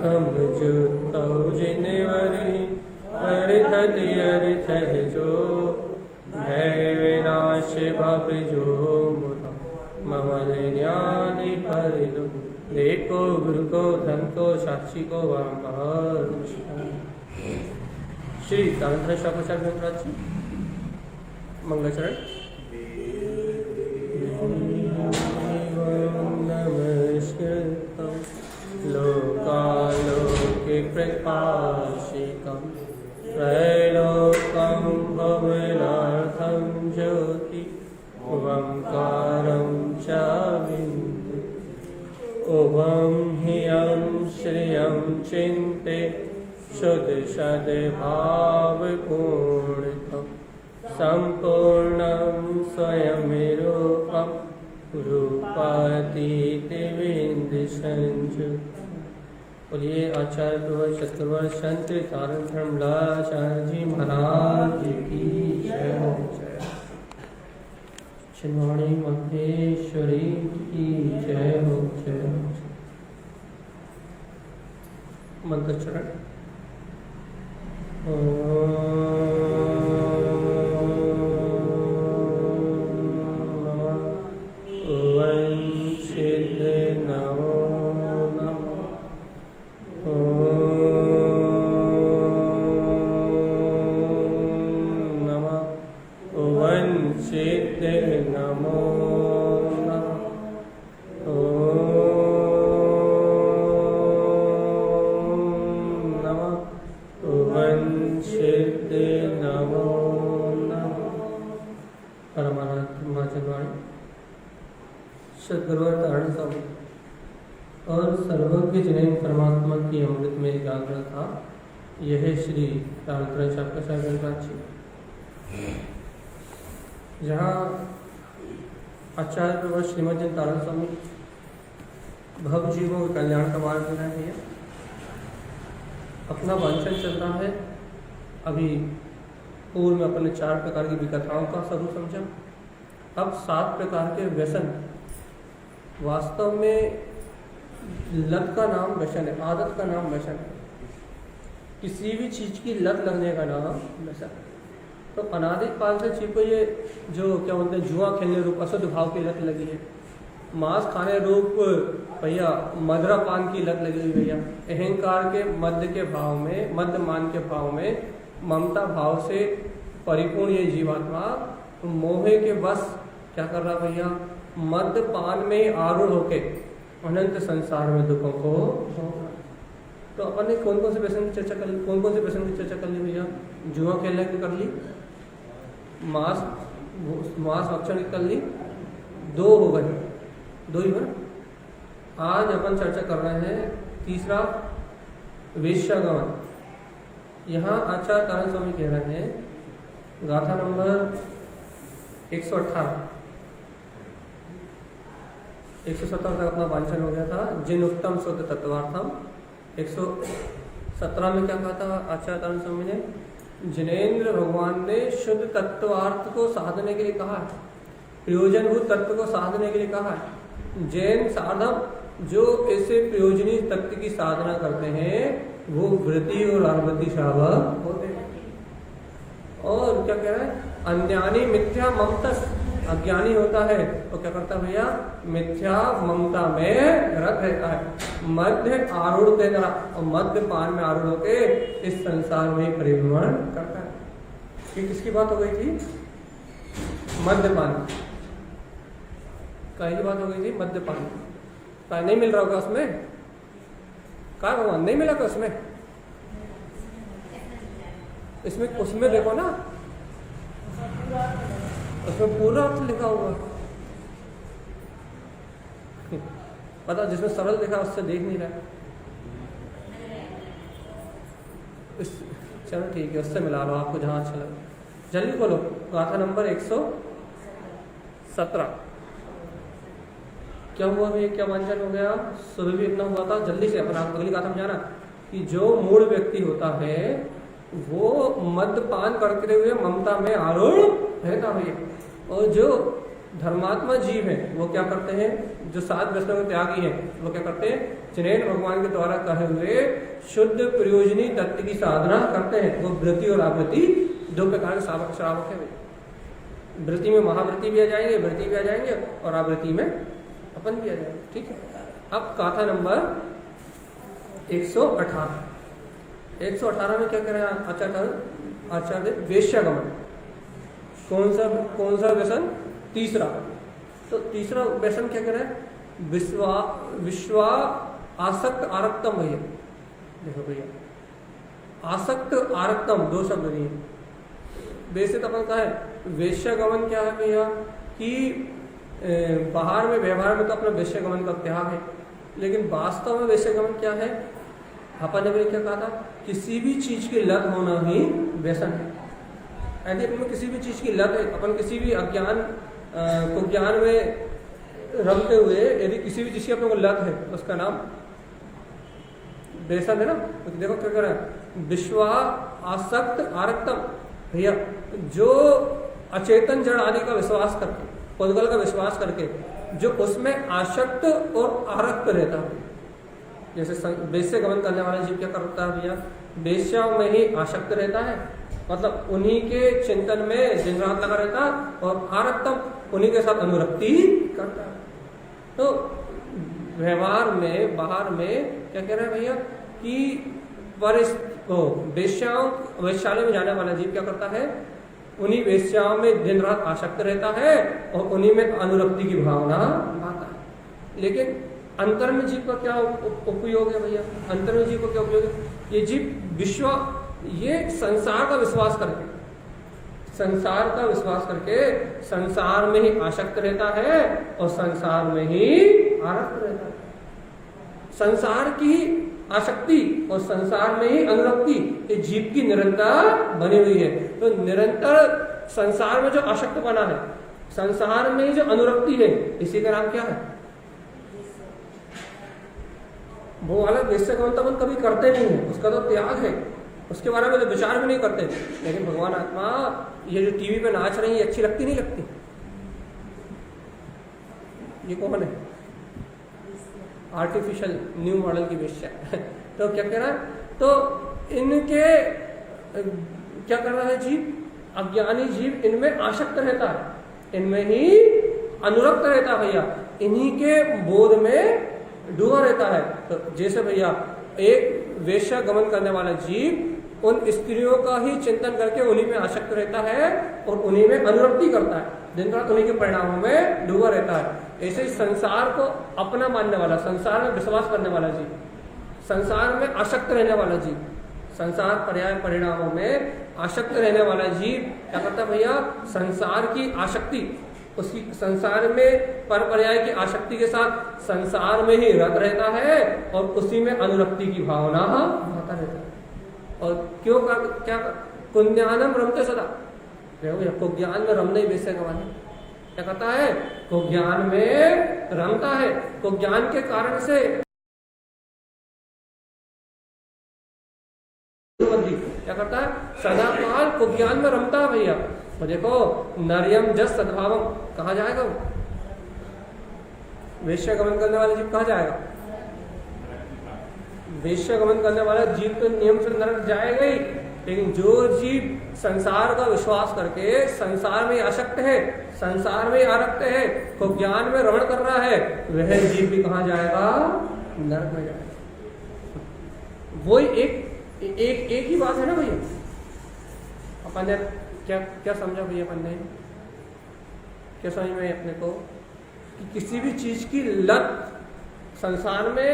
हम जो जिनवरी अरिथति अरिथ जो भय विनाश भव जो ममल ज्ञान परिदो। देखो गुरु को धन को साक्षी को श्री तांत्र शाकोचार वेंकटराज जी मंगलाचरण। नमस्कृतं लोकालोके प्रकाशितं त्रैलोक्यं भवनार्थं ज्योति ओंकारं च विन्दे। ओम ह्यं श्रियं चिन्ते शुद्ध सद्भावपूर्णं सम्पूर्णं स्वयं रूपातीतविन्दुसंज्ञ। बोलिए आचार्य सतगुरु संत तारण धर्मलाचार्य जी महाराज की जय। चिन्मणि महेश्वरी की जय हो जय हो। मंत्र चरण। और सर्वज्ञ जिन्हें परमात्मा की अमृत में एकाग्र था, यह श्री तांत्र शाकोचार वेंकटराज जी। जहाँ आचार्य प्रवर श्रीमद तारण स्वामी भव जीवों के कल्याण का मार्ग दे रहे हैं। अपना वांछन चल रहा है। अभी पूर्व में अपने 4 प्रकार की विकथाओं का स्वरूप समझा। अब 7 प्रकार के व्यसन। वास्तव में लत का नाम व्यसन है, आदत का नाम व्यसन है। किसी भी चीज की लत लगने का नाम व्यसन है। तो अनादिकाल से चीज को ये जो क्या बोलते हैं जुआ खेलने रूप अशुद्ध भाव की लत लगी है, मांस खाने रूप भैया मदरा पान की लत लगी हुई भैया, अहंकार के मध्य के भाव में, मध्यमान के भाव में ममता भाव से परिपूर्ण ये जीवात्मा मोहे के बस क्या कर रहा भैया, मद्यपान में आरूढ़ होके अनंत संसार में दुखों को। तो अपन ने कौन कौन से व्यसन की चर्चा कर ली, कौन कौन से व्यसन की चर्चा कर ली भैया? जुआ खेलने की कर ली, मांस भक्षण की कर ली, 2 हो गए, 2 ही बना। आज अपन चर्चा कर रहे हैं तीसरा वेश्यागमन। यहाँ आचार्य तारण स्वामी कह रहे हैं गाथा नंबर 118 117 तक अपना वांछन हो गया था। जिन उत्तम शुद्ध तत्वार्थम 117 में क्या कहा था आचार्य तारण स्वामी ने? जिनेन्द्र भगवान ने शुद्ध तत्वार्थ को साधने के लिए कहा है, प्रयोजनभूत तत्व को साधने के लिए कहा है। जैन साधक जो ऐसे प्रयोजनीय तत्व की साधना करते हैं वो वृत्ति और अवृत्ति शावक होते हैं। और क्या कह रहा है? अज्ञानी मिथ्या ममतस, अज्ञानी होता है तो क्या करता है भैया? मिथ्या ममता में रत रहता है, मध्य आरूढ़ देता और मध्य पान में आरूढ़ होके इस संसार में परिभ्रमण करता है। ये किसकी बात हो गई थी? मद्यपान का ही बात हो गई थी। मद्यपान का नहीं मिल रहा होगा उसमें, कहा भगवान नहीं मिला था उसमें? इसमें उसमें देखो ना, उसमें पूरा अर्थ लिखा हुआ। पता जिसमें सरल लिखा उससे देख नहीं रहा। चलो ठीक है, उससे मिला लो आपको जहां अच्छा लगे। जल्दी बोलो गाथा नंबर 117। क्या हुआ भैया? क्या वांछन हो गया? सुबह भी इतना हुआ था। जल्दी से अपना अगली गाथा में जाना कि जो मूल व्यक्ति होता है वो मद्यपान करते हुए ममता में आरूढ़ रहता है, और जो धर्मात्मा जीव है वो क्या करते हैं, जो 7 व्यसनों के त्यागी हैं वो क्या करते हैं, जिन्हें भगवान के द्वारा कहे हुए शुद्ध प्रयोजनी तत्व की साधना करते हैं। वो वृत्ति और आवृत्ति 2 प्रकार के श्रावक है। वृत्ति में महावृत्ति भी आ जाएंगे, वृत्ति भी आ जाएंगे और आवृत्ति में अपन भी आ जाएंगे। ठीक है, अब गाथा नंबर 118। 118 में क्या कह रहे हैं आचार्य, वेश्यागमन। कौन सा व्यसन, तीसरा। तो तीसरा व्यसन क्या कह रहा है, विश्वा आसक्त आरक्तम। भैया देखो भैया, आसक्त आरक्तम 2 शब्द दिए। वैसे तो अपन कहा है वेश्यागमन क्या है भैया, कि बाहर में व्यवहार में तो अपना वेश्यागमन का त्याग है, लेकिन वास्तव में वेश्यागमन क्या है, अपन ने क्या कहा था, किसी भी चीज की लत होना ही व्यसन है। यदि अपन किसी भी चीज की लत है, अपन किसी भी अज्ञान को ज्ञान में रमते हुए यदि किसी भी चीज की अपने को लत है, उसका नाम व्यसन है ना। तो देखो क्या कर रहा है, विश्वा आसक्त आरक्तम। भैया जो अचेतन जड़ आदि का विश्वास करके, पुद्गल का विश्वास करके, जो उसमें आसक्त और आरक्त रहता है, जैसे वेश्य गमन करने वाला जीव क्या करता है भैया, वेश्याओं में ही आसक्त रहता है, मतलब उन्हीं के चिंतन में दिन रात लगा रहता है, और आरक्तम उन्हीं के साथ अनुरक्ति करता है। तो व्यवहार में बाहर में क्या कह रहे हैं भैया, कि वेश्यालय में जाने वाला जीव क्या करता है, उन्हीं वेश्याओं में दिन रात आसक्त रहता है और उन्हीं में अनुरक्ति की भावना आता है। लेकिन अंतर में जीव का क्या उपयोग है भैया, अंतर में जीव का क्या उपयोग है, ये जीव ये संसार का विश्वास करके, संसार में ही आसक्त रहता है और संसार में ही आरक्त रहता है। संसार की आसक्ति और संसार में ही अनुरक्ति ये जीव की निरंतर बनी हुई है। तो निरंतर संसार में जो आसक्त बना है, संसार में जो अनुरक्ति है, इसी का नाम क्या है, वो वाला वेश्यागमन तो अपन कभी करते नहीं है, उसका तो त्याग है, उसके बारे में तो विचार भी नहीं करते। लेकिन भगवान आत्मा ये जो टीवी पे नाच रही है, अच्छी लगती नहीं लगती, ये कौन है, आर्टिफिशियल न्यू मॉडल की वेश्या। तो क्या कह रहा है, तो इनके क्या कर रहा है जीव, अज्ञानी जीव इनमें आसक्त रहता है, इनमें ही अनुरक्त रहता है भैया, इन्हीं के बोध में डूबा रहता है। तो जैसे भैया एक वेश्या गमन करने वाला जीव उन स्त्रियों का ही चिंतन करके उन्हीं में आसक्त रहता है और उन्हीं में अनुरक्ति करता है, दिन रात उन्हीं के परिणामों में डूबा रहता है। ऐसे ही संसार को अपना मानने वाला, संसार में विश्वास करने वाला जीव, संसार में आसक्त रहने वाला जीव, संसार पर्याय परिणामों में आसक्त रहने वाला जीव क्या करता है भैया, संसार की आसक्ति, उसकी संसार में पर पर्याय की आसक्ति के साथ संसार में ही रत रहता है और उसी में अनुरक्ति की भावना आता रहता है। और क्यों क्या कुज्ञानम रमते सदा, देखो ज्ञान में रमने ही वेश्यागमन है। क्या कहता है, को ज्ञान में रमता है, को ज्ञान के कारण से क्या करता है, सदा काल को ज्ञान में रमता है भैया। तो देखो नरियम जस सद्भावम, कहाँ जाएगा वो वेश्यागमन करने वाला जीव, कहाँ जाएगा, वेश्यागमन करने वाला जीव तो नियम से नरक जाएगा ही, लेकिन जो जीव संसार का विश्वास करके संसार में आसक्त है, संसार में आरक्त है, तो ज्ञान में रमण कर रहा है, वह जीव भी कहाँ जाएगा, नरक में जाएगा। वो एक ही बात है ना भैया। अपन ने क्या समझा भैया, अपन ने क्या समझ में अपने को, कि किसी भी चीज की लत, संसार में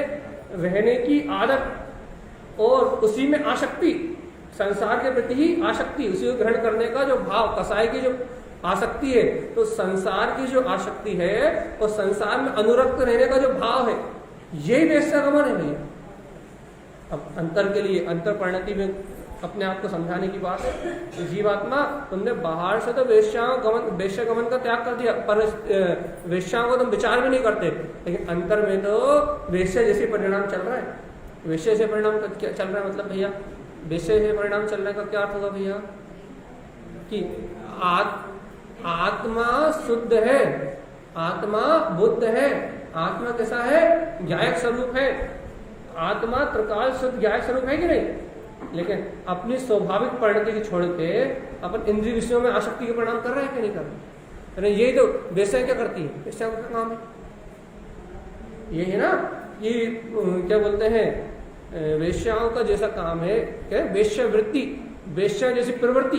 रहने की आदत और उसी में आसक्ति, संसार के प्रति ही आसक्ति, उसी को ग्रहण करने का जो भाव, कसाई की जो आसक्ति है, तो संसार की जो आसक्ति है और संसार में अनुरक्त रहने का जो भाव है, यही वेश्यागमन है भैया। अब अंतर के लिए, अंतर परिणति में अपने आप को समझाने की बात है। जीवात्मा तुमने बाहर से तो वेश्यागमन का त्याग कर दिया, पर वेश्याओं को तुम विचार भी नहीं करते, लेकिन अंतर में तो वेश्या जैसे परिणाम चल रहा है। वेश्या से परिणाम क्या चल रहा है, मतलब भैया वेश्या से परिणाम चल रहा है का क्या अर्थ होगा भैया, कि आत्मा शुद्ध है, आत्मा बुद्ध है, आत्मा कैसा है, ज्ञायक स्वरूप है, आत्मा त्रिकाल शुद्ध ज्ञायक स्वरूप है कि नहीं? लेकिन अपनी स्वाभाविक परिणति को छोड़ के अपन इंद्रिय विषयों में आसक्ति के परिणाम कर रहे हैं कि नहीं कर रहे? यही तो वेश्या क्या करती है, वेश्या का काम है ये है ना, ये क्या बोलते हैं, वेश्याओं का जैसा काम है क्या, वेश्यावृत्ति, वेश्या जैसी प्रवृत्ति।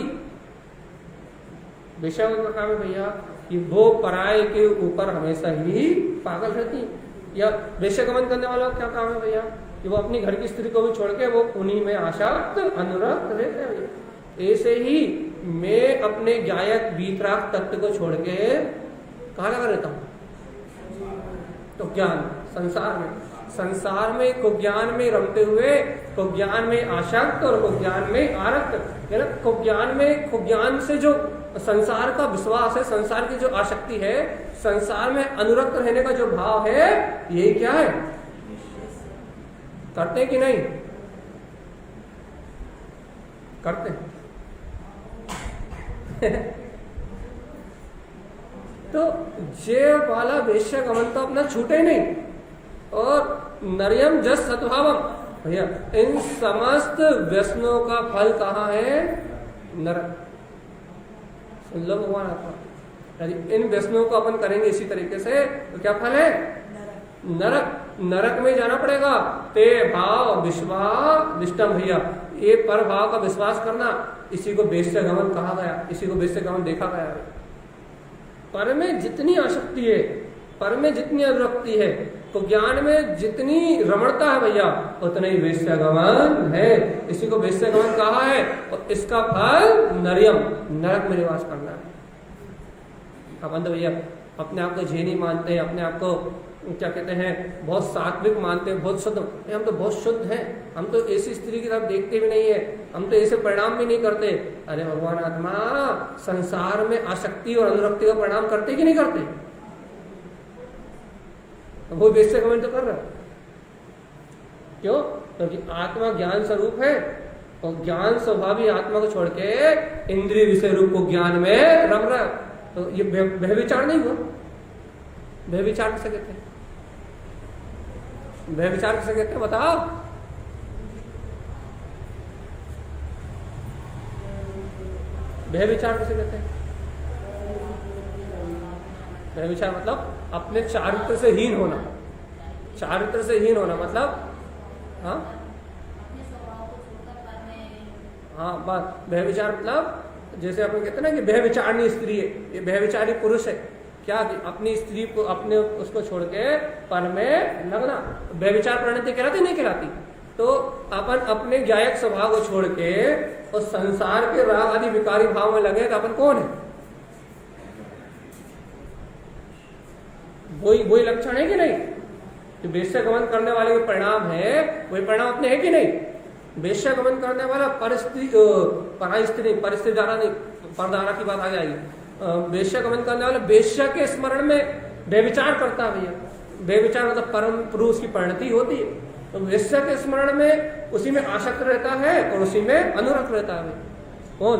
वेश्याओं का काम है भैया कि वो पराये के ऊपर हमेशा ही पागल रहती है। या वेश्या गमन करने वालों का क्या काम है भैया कि वो अपनी घर की स्त्री को भी छोड़ के वो उन्हीं में आसक्त अनुरक्त रहते हैं भैया। ऐसे ही मैं अपने गायक वीतराग तत्व को छोड़ के कहाँ लगा रहता हूँ, तो ज्ञान संसार में को ज्ञान में रमते हुए को ज्ञान में आसक्त और को ज्ञान में आरक्त। को ज्ञान में, को ज्ञान से जो संसार का विश्वास है, संसार की जो आसक्ति है, संसार में अनुरक्त रहने का जो भाव है, ये क्या है, करते हैं कि नहीं करते तो जे वाला वेश्या गमन तो अपना छूटे नहीं। और नरियम जस सद्भावम भैया, इन समस्त व्यसनों का फल कहाँ है, नरक। सुन लो भगवान आत्मा, इन व्यसनों को अपन करेंगे इसी तरीके से तो क्या फल है, नरक। नरक में जाना पड़ेगा। ते भाव विश्वास निष्ठम भैया, ये पर भाव का विश्वास करना, इसी को वेश्या गमन कहा गया, इसी को वेश्या गमन देखा गया है। पर में जितनी आसक्ति है, पर में जितनी अनुरक्ति है, तो ज्ञान में जितनी रमणता है भैया, उतना ही वेश्यागमन है। इसी को वेश्यागमन कहा है और इसका फल नरियम, नरक में निवास करना है। अपन तो भैया अपने आप को झेनी मानते हैं, अपने आप को क्या कहते हैं, बहुत सात्विक मानते हैं, बहुत शुद्ध। हम तो बहुत शुद्ध हैं, हम तो ऐसी स्त्री की तरफ देखते भी नहीं है, हम तो ऐसे परिणाम भी नहीं करते। अरे भगवान आत्मा, संसार में आसक्ति और अनुरक्ति का परिणाम करते कि नहीं करते? वो वेश्यागमन तो कर रहा है। क्यों? क्योंकि आत्मा ज्ञान स्वरूप है और ज्ञान स्वभावी आत्मा को छोड़ के इंद्रिय विषय रूप को ज्ञान में रम रहा है। तो ये व्यभिचार नहीं हुआ। व्यभिचार किसे कहते हैं? व्यभिचार किसे कहते हैं बताओ? व्यभिचार किसे कहते हैं? व्यभिचार मतलब अपने चारित्र से हीन होना। चारित्र से हीन होना मतलब हाँ बात। व्यभिचार मतलब जैसे अपन कहते हैं ना कि व्यभिचारणी स्त्री है, ये व्यभिचारी पुरुष है। क्या कि अपनी स्त्री को, अपने उसको छोड़ के पर में लगना, व्यभिचार प्रणति कहलाती नहीं कहलाती? तो अपन अपने गायक स्वभाव को छोड़ के और संसार के राग आदि विकारी भाव में लगे तो अपन कौन है? वही लक्षण है कि नहीं? कि वेश्यागमन करने वाले के परिणाम है, वही परिणाम अपने है कि नहीं? वेश्यागमन करने वाला परिस्थिति द्वारा नहीं, परदारा की बात आ जाएगी। वेश्यागमन करने वाला वेश्या के स्मरण में व्यभिचार करता है भैया। व्यभिचार मतलब परम पुरुष की परिणति होती है, तो वेश्या के स्मरण में उसी में आसक्त रहता है और उसी में अनुरक्त रहता है। कौन?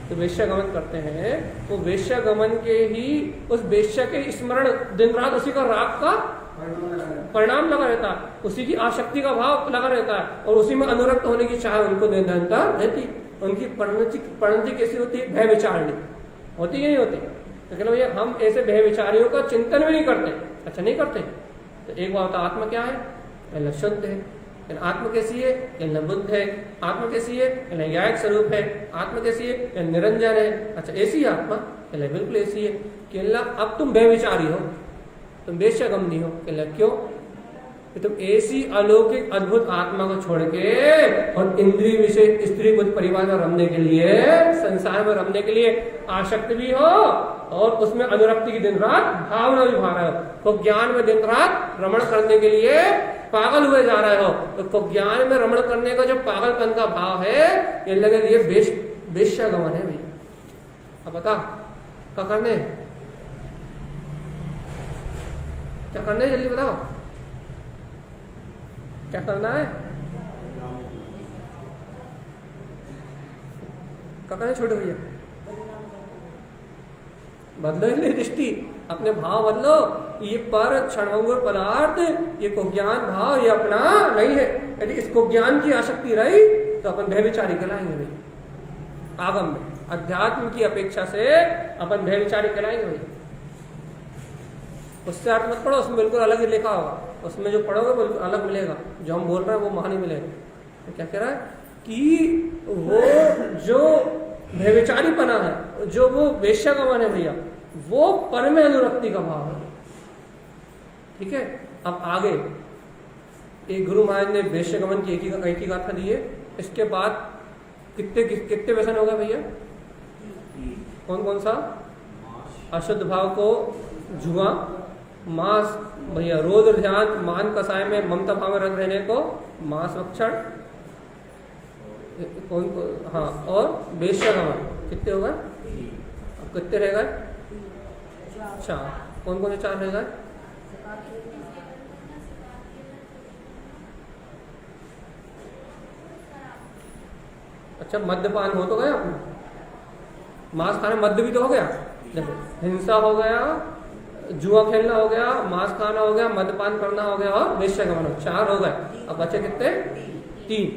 तो वेश्यागमन करते हैं, वो वेश्यागमन के ही उस वेश्या के स्मरण दिन रात उसी का राग का परिणाम लगा रहता है, उसी की आसक्ति का भाव लगा रहता है और उसी में अनुरक्त होने की चाह उनको निरंतर रहती। उनकी परिणति कैसी होती है? भय विचारणी होती है, नहीं होती? तो कहते भैया हम ऐसे भय विचारियों का चिंतन भी नहीं करते। अच्छा नहीं करते? तो एक बात, आत्मा क्या है? पहले शुद्ध है। आत्मा कैसी है? कहना बुद्ध है। आत्मा कैसी है? कहना ज्ञायक स्वरूप है। आत्मा कैसी है? कहना निरंजन है। अच्छा ऐसी है आत्मा? कहना बिल्कुल ऐसी है। कहना अब तुम व्यभिचारी हो, तुम वेश्यागमनी हो। कहना क्यों? कि तुम ऐसी अलौकिक अद्भुत आत्मा को छोड़ के और इंद्रिय विषय स्त्री बुद्ध परिवार में रमने के लिए, संसार में रमने के लिए आसक्त भी हो और उसमें अनुरक्ति की दिन रात भावना भी भा रहे हो, तो ज्ञान में दिन रात रमण करने के लिए पागल हुए जा रहे हो। तो ज्ञान में रमण करने का जो पागलपन का भाव है, ये लगे ये वेश्यागमन है भैया। अब बता क्या करने, क्या करना है? जल्दी बताओ क्या करना है? क्या करना है छोटे भैया? बदलो ही नहीं दृष्टि, अपने भाव बदलो। ये पर क्षणभंगुर पदार्थ, ये को ज्ञान भाव ये अपना नहीं है। यदि इसको ज्ञान की आसक्ति रही तो अपन भयविचारी कहलाएंगे भाई। आगम में अध्यात्म की अपेक्षा से अपन भयविचारी कहलाएंगे भाई। उससे अर्थ मत पढ़ो, उसमें बिल्कुल अलग ही लिखा होगा, उसमें जो पढ़ोगे वो अलग मिलेगा, जो हम बोल रहे हैं वो वहां नहीं मिलेगा। तो क्या कह रहा है कि वो जो भयविचारीपना है, जो वो वेश्यागमन है भैया, वो पर में अनुरक्ति का भाव है। ठीक है, अब आगे एक गुरु महाराज ने वेश्यागमन की एक ही गाथा दी है। इसके बाद कितने व्यसन हो गए भैया? कौन कौन सा? अशुद्ध भाव को जुआ, मांस भैया रोध ध्यान, मान कसाय में ममता भाव में रंग रहने को मांस भक्षण, कौन हाँ, और वेश्यागमन। कितने हो गए? अब कितने रह गए? 4। कौन कौन से 4 रह गए? अच्छा, मद्यपान हो तो गया अपना, मांस खाना, मद्य भी तो हो गया। देखो, हिंसा हो गया, जुआ खेलना हो गया, मांस खाना हो गया, मद्यपान करना हो गया और वेश्यागमन, 4 हो गए। अब बचे कितने? 3।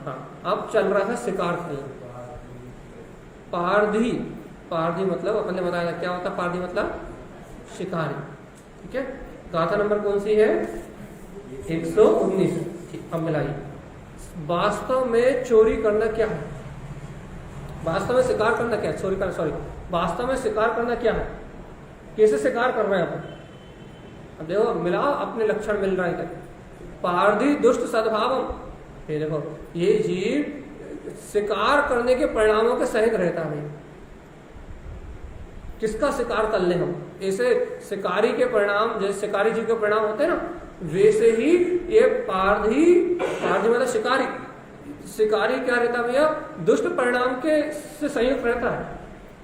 हाँ, अब चल रहा था शिकार खेलना। पारधी, पारधी मतलब अपन ने बताया क्या होता है? पारधी मतलब शिकारी। ठीक है, गाथा नंबर कौन सी है? 119। अब मिलाइए, वास्तव में चोरी करना क्या है? वास्तव में शिकार करना क्या है? चोरी करना, सॉरी, वास्तव में शिकार करना क्या है? कैसे शिकार कर रहे हैं अपन? अब देखो, मिलाओ, अपने लक्षण मिल रहा है। पारधी दुष्ट सद्भावम, ये देखो, ये जीव शिकार करने के परिणामों के सहित रहता है। किसका शिकार कर ले हम? ऐसे शिकारी के परिणाम, जैसे शिकारी जीव के परिणाम होते हैं ना, वैसे ही ये पारधी, पारधी मतलब शिकारी, शिकारी क्या रहता है भैया? दुष्ट परिणाम के से संयुक्त रहता है।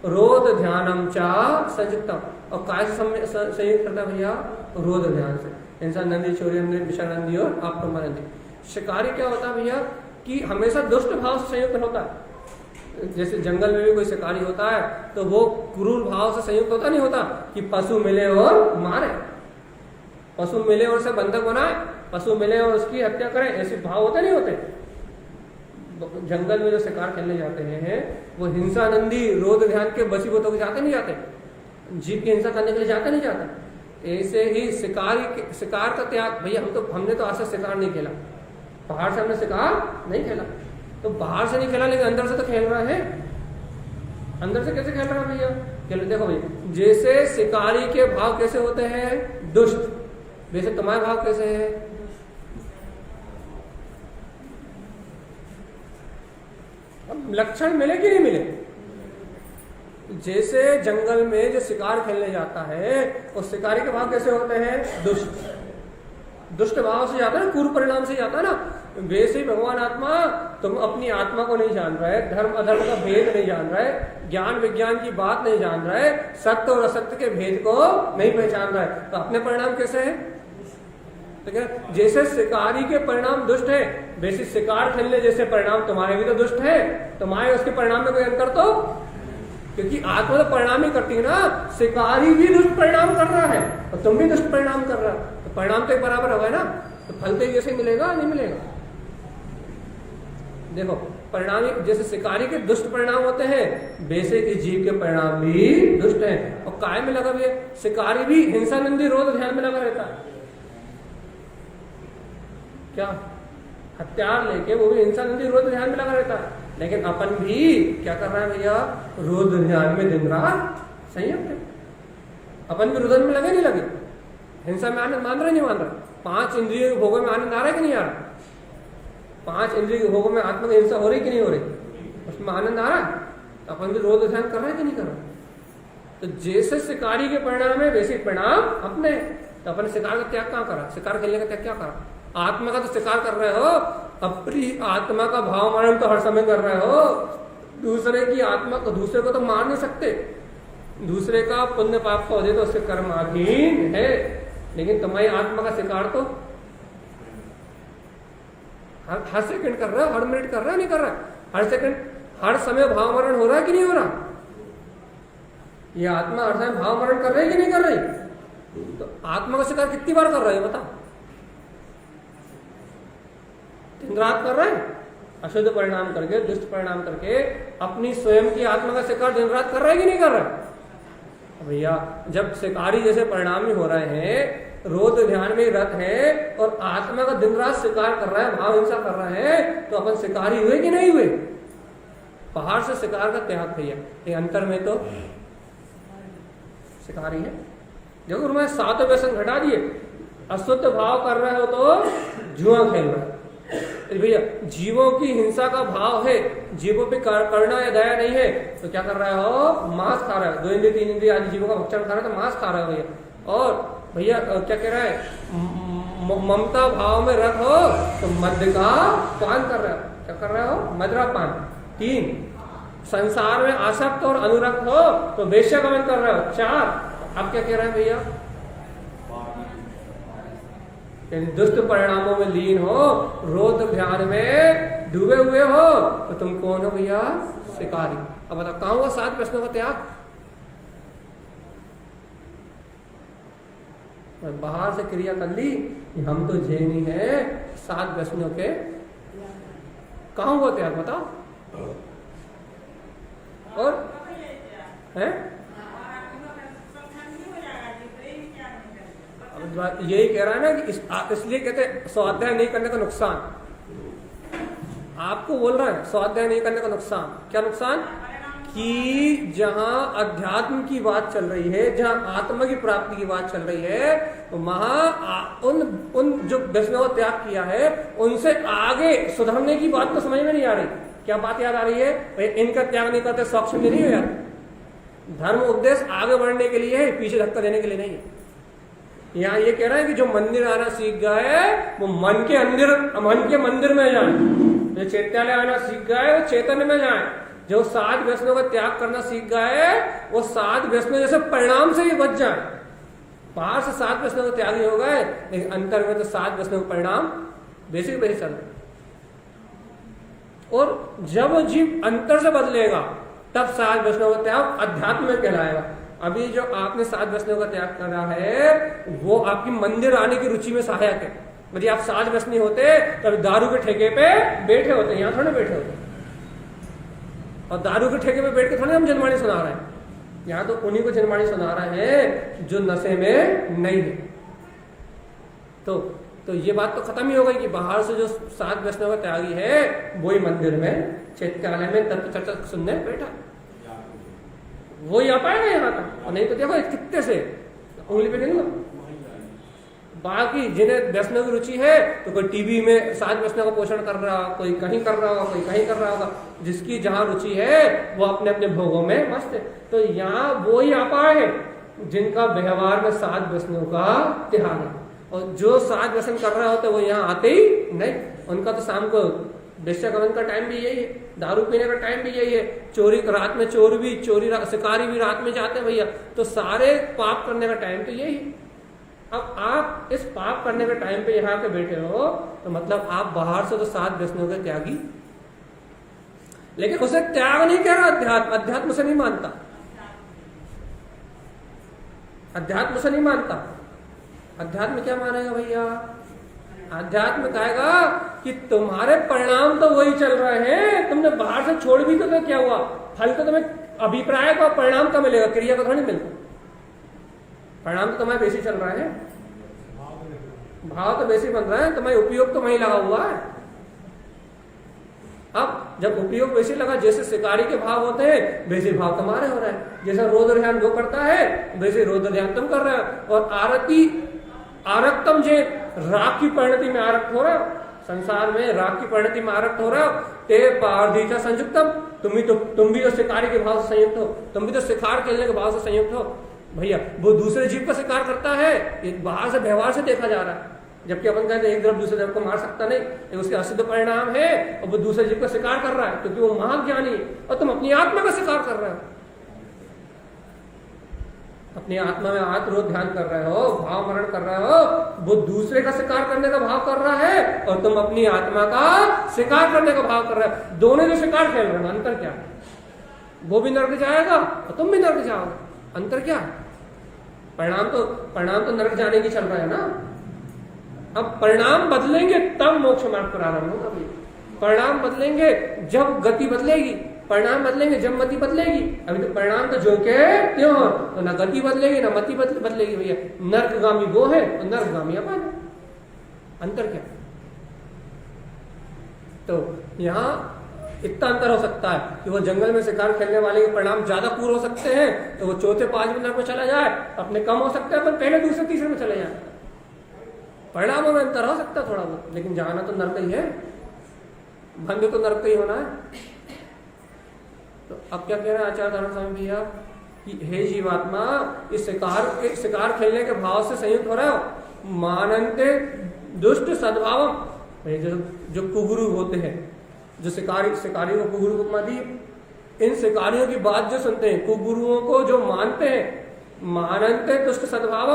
रोध ध्यानम चा संयुक्तम, और काय से संयुक्त रहता है भैया? रोध ध्यान से। इंसान नंदी, चोरी नंदी, विषानंदी और आपनंदी। शिकारी क्या होता है भैया? कि हमेशा दुष्ट भाव से संयुक्त होता है। जैसे जंगल में भी कोई शिकारी होता है तो वो क्रूर भाव से संयुक्त होता नहीं होता कि पशु मिले और मारे, पशु मिले और उसे बंधक बनाए, पशु मिले और उसकी हत्या करें, ऐसे भाव होते नहीं होते। जंगल में जो शिकार खेलने जाते हैं वो हिंसा नंदी रोध ध्यान के बसीबूत होकर जाते नहीं जाते, जीव की हिंसा करने के लिए जाते नहीं जाते। ऐसे ही शिकार का त्याग भैया, हमने तो आज से शिकार नहीं खेला, बाहर से हमने शिकार नहीं खेला, तो बाहर से नहीं खेला लेकिन अंदर से तो खेल रहा है। अंदर से कैसे खेल रहा है भैया? देखो भैया, जैसे शिकारी के भाव कैसे होते हैं? दुष्ट, वैसे तुम्हारे भाव कैसे है? अब लक्षण मिले कि नहीं मिले? जैसे जंगल में जो शिकार खेलने जाता है उस शिकारी के भाव कैसे होते हैं? दुष्ट, दुष्ट भाव से जाता है ना, पूर्व परिणाम से जाता है ना। वैसे ही भगवान आत्मा, तुम अपनी आत्मा को नहीं जान रहे, धर्म अधर्म का भेद नहीं जान रहे, ज्ञान विज्ञान की बात नहीं जान रहे, सत्य और असत्य के भेद को नहीं पहचान रहे, तो अपने परिणाम कैसे है? तो क्या, जैसे शिकारी के परिणाम दुष्ट है वैसे शिकार खेलने जैसे परिणाम तुम्हारे भी तो दुष्ट है। तुम्हारे उसके परिणाम में कोई अंतर तो, क्योंकि आत्मा तो परिणाम ही करती है ना। शिकारी भी दुष्ट परिणाम कर रहा है और तुम भी दुष्ट परिणाम कर रहा है, तो परिणाम तो एक बराबर होगा ना, तो फल तो जैसे मिलेगा नहीं मिलेगा? देखो, परिणाम जैसे शिकारी के दुष्ट परिणाम होते हैं वैसे ही जीव के परिणाम भी दुष्ट हैं। और काय में लगा भी है, शिकारी भी हिंसा नंदी रोध ध्यान में लगा रहता है। क्या हथियार लेके वो भी हिंसा नंदी रोध ध्यान में लगा रहता है, लेकिन अपन भी क्या कर रहा है भैया? रोध ध्यान में दिन रात संयुक्त है। अपन भी रुदन में लगे नहीं लगे, हिंसा में आनंद मान रहे नहीं मान रहे, 5 इंद्रियों के भोगों में आनंद आ रहा है कि नहीं आ रहा? 5 इंद्रियों के भोगों में आत्मा की हिंसा हो रही कि नहीं हो रही? उसमें आनंद आ रहा है, तो अपन भी रोध ध्यान कर रहे हैं कि नहीं कर रहे? तो जैसे शिकारी के परिणाम है वैसे परिणाम अपने, तो अपन शिकार का त्याग कहाँ करा? शिकार खेलने का त्याग क्या करा? आत्मा का तो शिकार कर रहे हो, अपनी आत्मा का भाव मारण तो हर समय कर रहे हो। दूसरे की आत्मा को, दूसरे को तो मार नहीं सकते, दूसरे का पुण्य पाप का दे तो उससे कर्माधीन है, लेकिन तुम्हारी आत्मा का शिकार तो हर सेकंड कर रहा है, हर मिनट कर रहा है, नहीं कर रहा है? हर सेकंड, हर समय भाव मरण हो रहा है कि नहीं हो रहा? ये आत्मा हर समय भाव मरण कर रही है कि नहीं कर रही? तो आत्मा का शिकार कितनी बार कर रहे हैं बता? दिन रात कर रहे हैं, अशुद्ध परिणाम करके, दुष्ट परिणाम करके अपनी स्वयं की आत्मा का शिकार दिन रात कर रहे हैं कि नहीं कर रहे? भैया जब शिकारी जैसे परिणामी हो रहे हैं, रोध ध्यान में रत है और आत्मा का दिन रात शिकार कर रहा है, भाव हिंसा कर रहे हैं, तो अपन शिकारी हुए कि नहीं हुए? बाहर से शिकार का त्याग भैया, ये अंतर में तो शिकारी है। देखो उन्होंने सातों व्यसन घटा दिए, अशुद्ध भाव कर रहे हो तो जुआ खेल रहे हो। भैया जीवों की हिंसा का भाव है, जीवों पे करुणा या दया नहीं है, तो क्या कर रहे हो? मांस खा रहे हो, 2 इंद्रिय 3 इंद्रिय आदि जीवों का भक्षण खा रहे हो, तो मांस खा रहे हो भैया। और भैया क्या कह रहा है? ममता भाव में रख हो तो मद्य का पान कर रहे हो। क्या कर रहे हो? मदिरा पान। 3 संसार में आसक्त और अनुरक्त हो तो वेश्यागमन कर रहे हो। 4 अब क्या कह रहे हैं भैया? दुष्ट परिणामों में लीन हो, रोध ध्यान में डूबे हुए हो, तो तुम कौन हो भैया? शिकारी। अब बताओ कहां हुआ 7 प्रश्नों का त्याग? बाहर से क्रिया कर ली, हम तो जैनी है, 7 व्यसनों के कहां हुआ त्याग बताओ? और है यही कह रहा है ना कि इसलिए कहते हैं स्वाध्याय नहीं करने का नुकसान। आपको बोल रहा है स्वाध्याय नहीं करने का नुकसान। क्या नुकसान? कि जहां अध्यात्म की बात चल रही है, जहां आत्मा की प्राप्ति की बात चल रही है, तो वहां उन जो व्यसनों का त्याग किया है उनसे आगे सुधरने की बात तो समझ में नहीं आ रही। क्या बात याद आ रही है? इनका त्याग नहीं करते स्वच्छ नहीं है यार। धर्म उपदेश आगे बढ़ने के लिए है, पीछे धक्का देने के लिए नहीं है। यहाँ ये कह रहा है कि जो मंदिर आना सीख गए वो मन के मंदिर में जाए, जो चैत्यालय आना सीख गए वो चैतन्य में जाए, जो 7 व्यसनों का त्याग करना सीख गए वो 7 व्यसनों जैसे परिणाम से भी बच जाए। बाहर से 7 व्यसनों का त्यागी हो गए, लेकिन अंतर में तो 7 व्यसनों का परिणाम बेसिक चल रहे। और जब जीव अंतर से बदलेगा तब 7 व्यसनों का त्याग अध्यात्म में कहलाएगा। अभी जो आपने 7 व्यसनों का त्याग करा है वो आपकी मंदिर आने की रुचि में सहायक है। यदि आप 7 व्यसनी होते तब दारू के ठेके पे बैठे होते, यहाँ थोड़े बैठे होते। और दारू के ठेके पे बैठ के थोड़े हम जनवाणी सुना रहे हैं, यहाँ तो उन्हीं को जनवाणी सुना रहे हैं जो नशे में नहीं है। तो ये बात तो खत्म ही हो गई कि बाहर से जो 7 व्यसनों का त्यागी है वही मंदिर में चैत्यालय में तत्व चर्चा सुनने बैठा, वो ही आ पाएगा यहाँ तक। और नहीं तो देखो कितने से उंगली पे गिन लो। बाकी जिन्हें व्यसनों की रुचि है तो कोई टीवी में 7 व्यसनों का पोषण कर रहा, कोई कहीं कर रहा होगा, कोई कहीं कर रहा होगा। जिसकी जहां रुचि है वो अपने अपने भोगों में मस्त है। तो यहाँ वो ही आ पाए जिनका व्यवहार में 7 व्यसनों का त्याग है। और जो 7 व्यसन कर रहे होते वो यहाँ आते ही नहीं। उनका तो शाम को वेश्यागमन का टाइम भी यही है, दारू पीने का टाइम भी यही है, चोरी रात में चोरी शिकारी भी रात में जाते हैं भैया। तो सारे पाप करने का टाइम तो यही है। अब आप इस पाप करने के टाइम पे यहाँ पे बैठे हो तो मतलब आप बाहर से तो 7 व्यसनों के त्यागी, लेकिन उसे त्याग नहीं कह रहा अध्यात्म से नहीं मानता, अध्यात्म से नहीं मानता। अध्यात्म क्या मानेगा भैया? अध्यात्म कहेगा कि तुम्हारे परिणाम तो वही चल रहे हैं, तुमने बाहर से छोड़ भी तो क्या हुआ? फल तो तुम्हें अभिप्राय का परिणाम का मिलेगा, क्रिया का थोड़ी मिलता। परिणाम तो तुम्हारे वैसे चल रहा है, भाव तो वैसे बन रहा है, तुम्हारे उपयोग तो वही लगा हुआ है। अब जब उपयोग वैसे लगा, जैसे शिकारी के भाव होते हैं वैसे भाव तुम्हारे हो रहा है। जैसा रोध ध्यान वो करता है वैसे रोध ध्यान तुम कर रहे हो। और आरक्तम जे राग की परिणति में आरक्त हो रहा हो, संसार में राग की परिणति में आरक्त हो रहा हो। ते पारधीचा संयुक्तम, तुम भी तो शिकारी के भाव से संयुक्त हो, तुम भी तो शिकार खेलने के भाव से संयुक्त हो। भैया वो दूसरे जीव का शिकार करता है, एक बाहर से व्यवहार से देखा जा रहा है। जबकि अपन कहते हैं एक तरफ दूसरे तरफ को मार सकता नहीं, ये उसके असिद्ध परिणाम है और वो दूसरे जीव का शिकार कर रहा है क्योंकि वो महाज्ञानी है। और तुम अपनी आत्मा का शिकार कर रहे हो, अपनी आत्मा में आत्मरोध ध्यान कर रहे हो, भाव मरण कर रहे हो। वो दूसरे का शिकार करने का भाव कर रहा है और तुम अपनी आत्मा का शिकार करने का भाव कर रहे हो। दोनों जो शिकार खेल रहे हो, अंतर क्या है? वो भी नर्क जाएगा और तुम भी नर्क जाओगे। अंतर क्या है? परिणाम तो नरक जाने की चल रहा है ना। अब परिणाम बदलेंगे तब मोक्ष मार्ग प्रारंभ होगा भाई। परिणाम बदलेंगे जब गति बदलेगी, परिणाम बदलेंगे जब मति बदलेगी। अभी तो परिणाम तो जो के त्यों, तो ना गति बदलेगी ना मति बदलेगी भैया। नरकगामी वो है और नरकगामी अपन है। अंतर क्या? तो यहाँ इतना अंतर हो सकता है कि वो जंगल में शिकार खेलने वाले के परिणाम ज्यादा पूर्ण हो सकते हैं, तो वो चौथे 5 नरक में चला जाए, अपने कम हो सकता है पर पहले दूसरे तीसरे में चले जाए। परिणामों में अंतर हो सकता है थोड़ा बहुत, लेकिन जाना तो नरक ही है, बंद तो नरक ही होना है। तो अब क्या कह रहे हैं आचार्य धर्म स्वामी भैया कि हे जीवात्मा, इस शिकार खेलने के भाव से संयुक्त हो रहे हो। मानन्ते दुष्ट सद्भाव, जो कुगुरु होते हैं, जो शिकारियों को कुगुरु उपमा दी, इन शिकारियों की बात जो सुनते हैं, कुगुरुओं को जो मानते हैं, मानन्ते दुष्ट सद्भाव,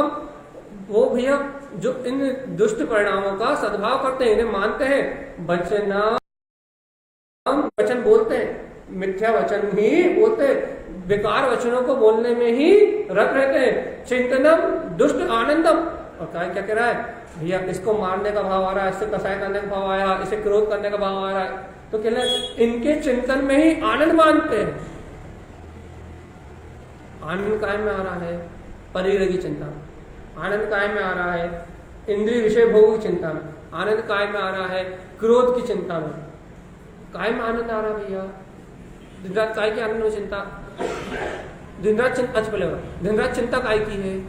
वो भैया जो इन दुष्ट परिणामों का सद्भाव करते हैं, इन्हें मानते हैं। वचन बोलते हैं, मिथ्या वचन ही बोलते हैं, बेकार वचनों को बोलने में ही रत रहते हैं। चिंतनम दुष्ट आनंदम, और क्या कह रहा है भैया, इसको मारने का भाव आ रहा है, इससे कसाई करने का भाव आया, इसे क्रोध करने का भाव आ रहा है, तो कह रहे इनके चिंतन में ही आनंद मानते हैं। आनंद काय में आ रहा है? परिग्रह की चिंता। आनंद काय में आ रहा है? इंद्रिय विषय भोग की चिंता में। आनंद काय में आ रहा है? क्रोध की चिंता में। काय में आनंद आ रहा है भैया? दिन रात काय की आनंद में चिंता, दिन रात चिंता, दिन रात चिंता काय की है?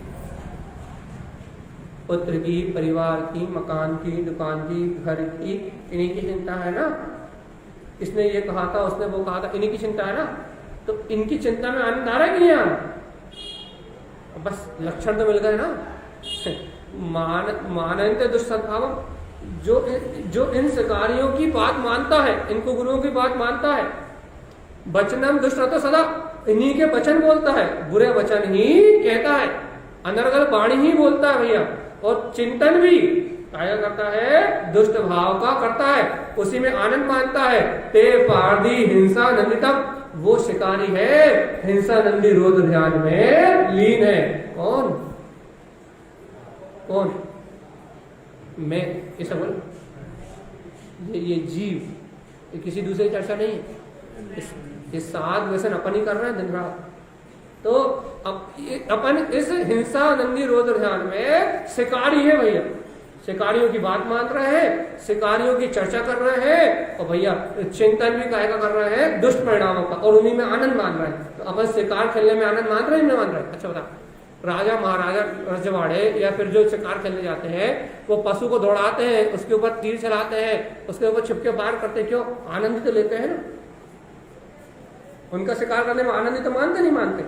पुत्र की, परिवार की, मकान की, दुकान की, घर की, इन्हीं की चिंता है ना। इसने ये कहा था, उसने वो कहा था, इन्हीं की चिंता है ना। तो इनकी चिंता में आनंद आ रहा है कि नहीं आ रहा? बस लक्षण तो मिल गए ना। मानन्ते दुष्ट सद्भाव, जो इन शिकारियों की बात मानता है, इनको गुरुओं की बात मानता है। वचनम दुष्ट तो सदा, इन्हीं के वचन बोलता है, बुरे वचन ही कहता है, अनर्गल वाणी ही बोलता है भैया। और चिंतन भी क्या करता है? दुष्ट भाव का करता है, उसी में आनंद मानता है। ते पारदी हिंसा नंदितम, वो शिकारी है, हिंसा नंदी रोध ध्यान में लीन है। कौन? मैं इसे बोल, ये जीव, ये किसी दूसरे की चर्चा नहीं है। ये 7 व्यसन अपन ही कर रहे हैं दिन रात। तो अब अपन इस हिंसा नंदी रोध ध्यान में शिकारी है भैया, शिकारियों की बात मान रहे हैं, शिकारियों की चर्चा कर रहे हैं, और भैया चिंतन भी काहे का कर रहे हैं? दुष्ट परिणामों का, और उन्हीं में आनंद मान रहे हैं। तो अपन शिकार खेलने में आनंद मान रहे हैं, नहीं मान रहे? अच्छा बता, राजा महाराजा रजवाड़े या फिर जो शिकार खेलने जाते हैं, वो पशु को दौड़ाते हैं, उसके ऊपर तीर चलाते हैं, उसके ऊपर छिपके वार करते हैं, क्यों? आनंद तो लेते हैं ना। उनका शिकार करने में आनंद तो मानते नहीं मानते?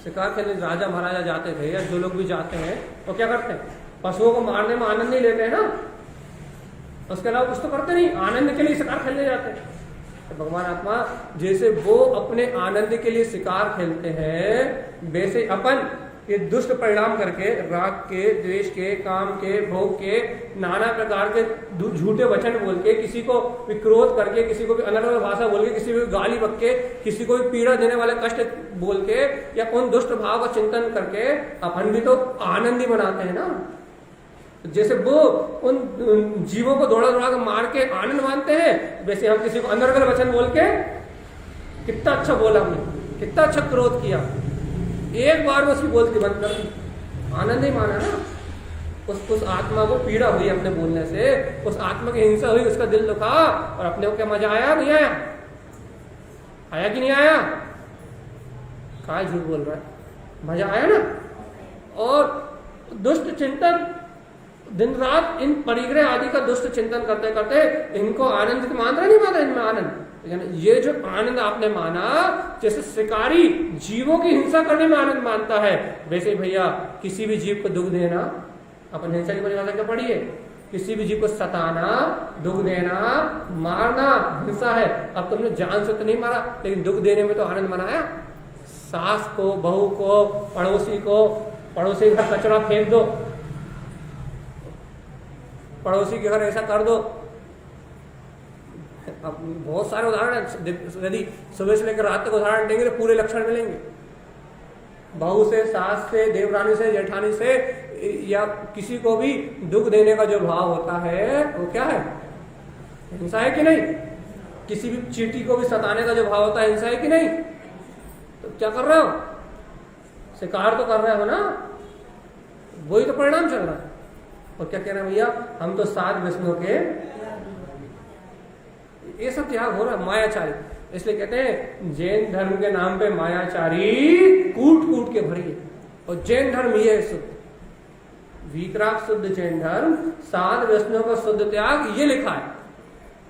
शिकार खेलने राजा महाराजा जाते थे, या जो लोग भी जाते हैं, वो क्या करते हैं? पशुओं को मारने में आनंद नहीं लेते हैं ना, उसके अलावा कुछ तो करते नहीं, आनंद के लिए शिकार खेलने जाते हैं। तो भगवान आत्मा जैसे वो अपने आनंद के लिए शिकार खेलते हैं, वैसे अपन ये दुष्ट परिणाम करके, राग के, द्वेष के, काम के, भोग के, नाना प्रकार के झूठे वचन बोल के, किसी को भी क्रोध करके, किसी को भी अनर्गल भाषा बोल के, किसी को भी गाली बक के, किसी को भी पीड़ा देने वाले कष्ट बोल के, या उन दुष्ट भाव का चिंतन करके अपन भी तो आनंद ही मनाते हैं ना। जैसे वो उन जीवों को दौड़ा दौड़ा के मार के आनंद मानते हैं, वैसे हम किसी को अनर्गल वचन बोल के, कितना अच्छा बोला हमने, कितना अच्छा क्रोध किया, एक बार में उसकी बोलती बंद कर दी, आनंद ही माना ना। उस आत्मा को पीड़ा हुई अपने बोलने से, उस आत्मा की हिंसा हुई, उसका दिल दुखा, और अपने को क्या मजा आया? नहीं आया? आया कि नहीं आया? क्या झूठ बोल रहा है? मजा आया ना। और दुष्ट चिंतन, दिन रात इन परिग्रह आदि का दुष्ट चिंतन करते करते इनको आनंद मान रहा, नहीं मान रहा इनमें आनंद? ये जो आनंद आपने माना, जैसे शिकारी जीवों की हिंसा करने में आनंद मानता है, वैसे भैया किसी भी जीव को दुख देना, अपन हिंसा की परिभाषा क्या पढ़ी है? किसी भी जीव को सताना, दुख देना, मारना हिंसा है। अब तुमने जान से तो नहीं मारा, लेकिन दुख देने में तो आनंद मनाया। सास को, बहू को, पड़ोसी के घर कचरा फेंक दो, पड़ोसी के घर ऐसा कर दो, अब बहुत सारे उदाहरण हैं, यदि सुबह से लेकर रात तक उदाहरण देंगे तो पूरे लक्षण मिलेंगे। बहू से, सास से, देवरानी से, जेठानी से, या किसी को भी दुख देने का जो भाव होता है वो क्या है? हिंसा है कि नहीं? किसी भी चींटी को भी सताने का जो भाव होता है, हिंसा है कि नहीं? तो क्या कर रहे हो? शिकार तो कर रहे हो ना, वही तो परिणाम चल रहा है। और क्या कह रहे हैं भैया, हम तो 7 विष्णु के, ये सब त्याग हो रहा है, मायाचारी। इसलिए कहते हैं जैन धर्म के नाम पे मायाचारी कूट कूट के भरी है। और जैन धर्म ये है शुद्ध, वीतराग शुद्ध जैन धर्म, 7 विष्णु का शुद्ध त्याग, ये लिखा है।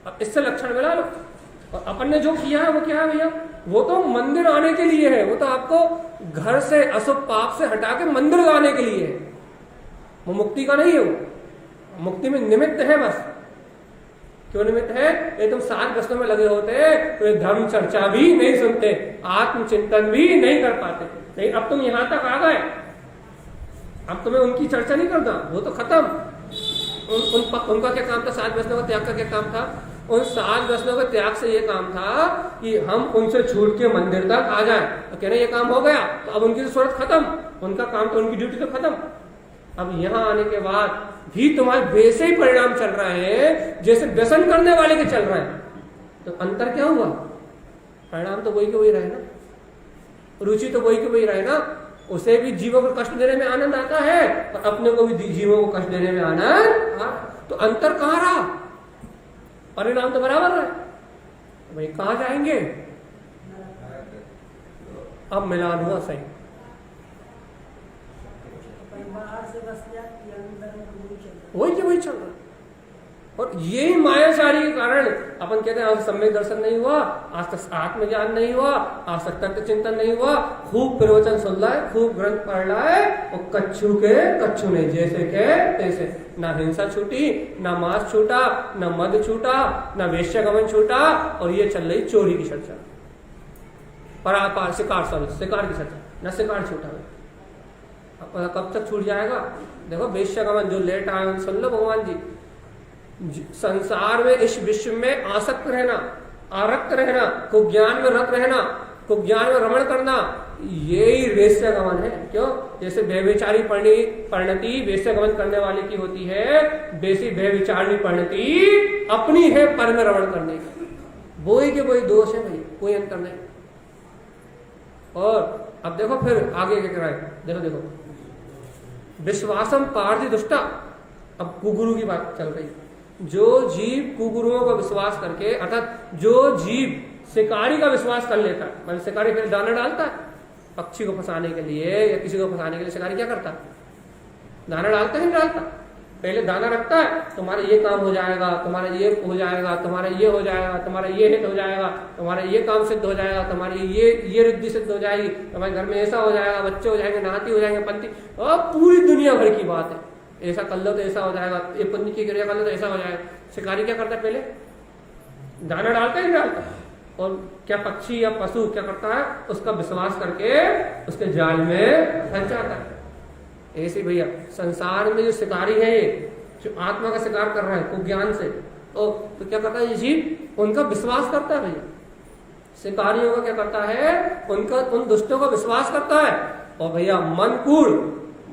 अब इससे लक्षण मिला लो। और अपन ने जो किया है वो क्या है भैया? वो तो मंदिर आने के लिए है, वो तो आपको घर से अशुभ पाप से हटा के मंदिर लाने के लिए है, वो मुक्ति का नहीं है। वो मुक्ति में निमित्त है बस। क्यों निमित्त है? ये तुम 7 विष्णु में लगे होते तो ये धर्म चर्चा भी नहीं सुनते, आत्मचिंतन भी नहीं कर पाते। नहीं, अब तुम यहां तक आ गए, अब तुम्हें उनकी चर्चा नहीं करना, वो तो खत्म। उनका क्या काम था? 7 वैष्णव का त्याग का क्या काम था? उन 7 वैष्णव के त्याग से ये काम था कि हम उनसे छूट के मंदिर तक आ जाएं। तो कहना ये काम हो गया तो अब उनकी जरूरत खत्म, उनका काम तो, उनकी ड्यूटी तो खत्म। अब यहाँ आने के बाद भी तुम्हारे वैसे ही परिणाम चल रहे हैं जैसे व्यसन करने वाले के चल रहे हैं। तो अंतर क्या हुआ? परिणाम तो वही के वही रहे ना, रुचि तो वही के वही रहे ना। उसे भी जीवों को कष्ट देने में आनंद आता है और अपने को भी जीवों को कष्ट देने में आनंद। तो अंतर कहाँ रहा? परिणाम तो बराबर रहा। भाई कहाँ जाएंगे? अब मिलान हुआ सही। वही चल रहा है। और यही मायाचारी के कारण अपन कहते हैं आज सम्यक दर्शन नहीं हुआ, आज तक आत्मज्ञान नहीं हुआ, आज तक तत्व चिंतन नहीं हुआ। खूब प्रवचन सुन रहा है, खूब ग्रंथ पढ़ रहा है, और कच्छू के कच्छू नहीं, जैसे के तैसे। ना हिंसा छूटी, ना मांस छूटा, ना मद छूटा, ना वेश्यागमन छूटा, और ये चल रही चोरी की चर्चा, परापार शिकार की चर्चा, ना शिकार छूटा। कब तक छूट जाएगा? देखो वेश्यागमन जो लेट आए सुन लो भगवान जी। संसार में, इस विश्व में आसक्त रहना, आरक्त रहना, को ज्ञान में रत रहना, को ज्ञान में रमण करना, यही वेश्यागमन है। क्यों? जैसे व्यभिचारी परिणति वेश्यागमन करने वाले की होती है, वैसी व्यभिचारिणी परिणति अपनी है पर में रमण करने की। वही के वही दोष है भाई, कोई अंतर नहीं। और अब देखो फिर आगे क्या करा है, देखो विश्वासम पार्थी दुष्टा। अब कुगुरु की बात चल रही। जो जीव कुगुरुओं का विश्वास करके, अर्थात जो जीव शिकारी का विश्वास कर लेता है, मतलब शिकारी फिर दाना डालता है पक्षी को फंसाने के लिए या किसी को फंसाने के लिए, शिकारी क्या करता है? दाना डालता है, नहीं डालता? पहले दाना रखता है, तुम्हारा ये काम हो जाएगा, तुम्हारा ये हो जाएगा, तुम्हारा ये हो जाएगा, तुम्हारा ये हित हो जाएगा, तुम्हारा ये काम सिद्ध हो जाएगा, तुम्हारी ये रिद्धि सिद्ध हो जाएगी, तुम्हारे घर में ऐसा हो जाएगा, बच्चे हो जाएंगे, नाती हो जाएंगे, पंथी, और पूरी दुनिया भर की बात है। ऐसा कर लो तो ऐसा हो जाएगा, ये पुण्य की क्रिया कर लो तो ऐसा हो जाएगा। शिकारी क्या करता है? पहले दाना डालता है, नहीं डालता? और क्या पक्षी या पशु क्या करता है? उसका विश्वास करके उसके जाल में फंस जाता है। ऐसे भैया संसार में जो शिकारी है, ये जो आत्मा का शिकार कर रहा है कुज्ञान से, तो क्या करता है ये जीव? उनका विश्वास करता है भैया। शिकारियों का क्या करता है? उनका, उन दुष्टों का विश्वास करता है। और भैया मन कूड़,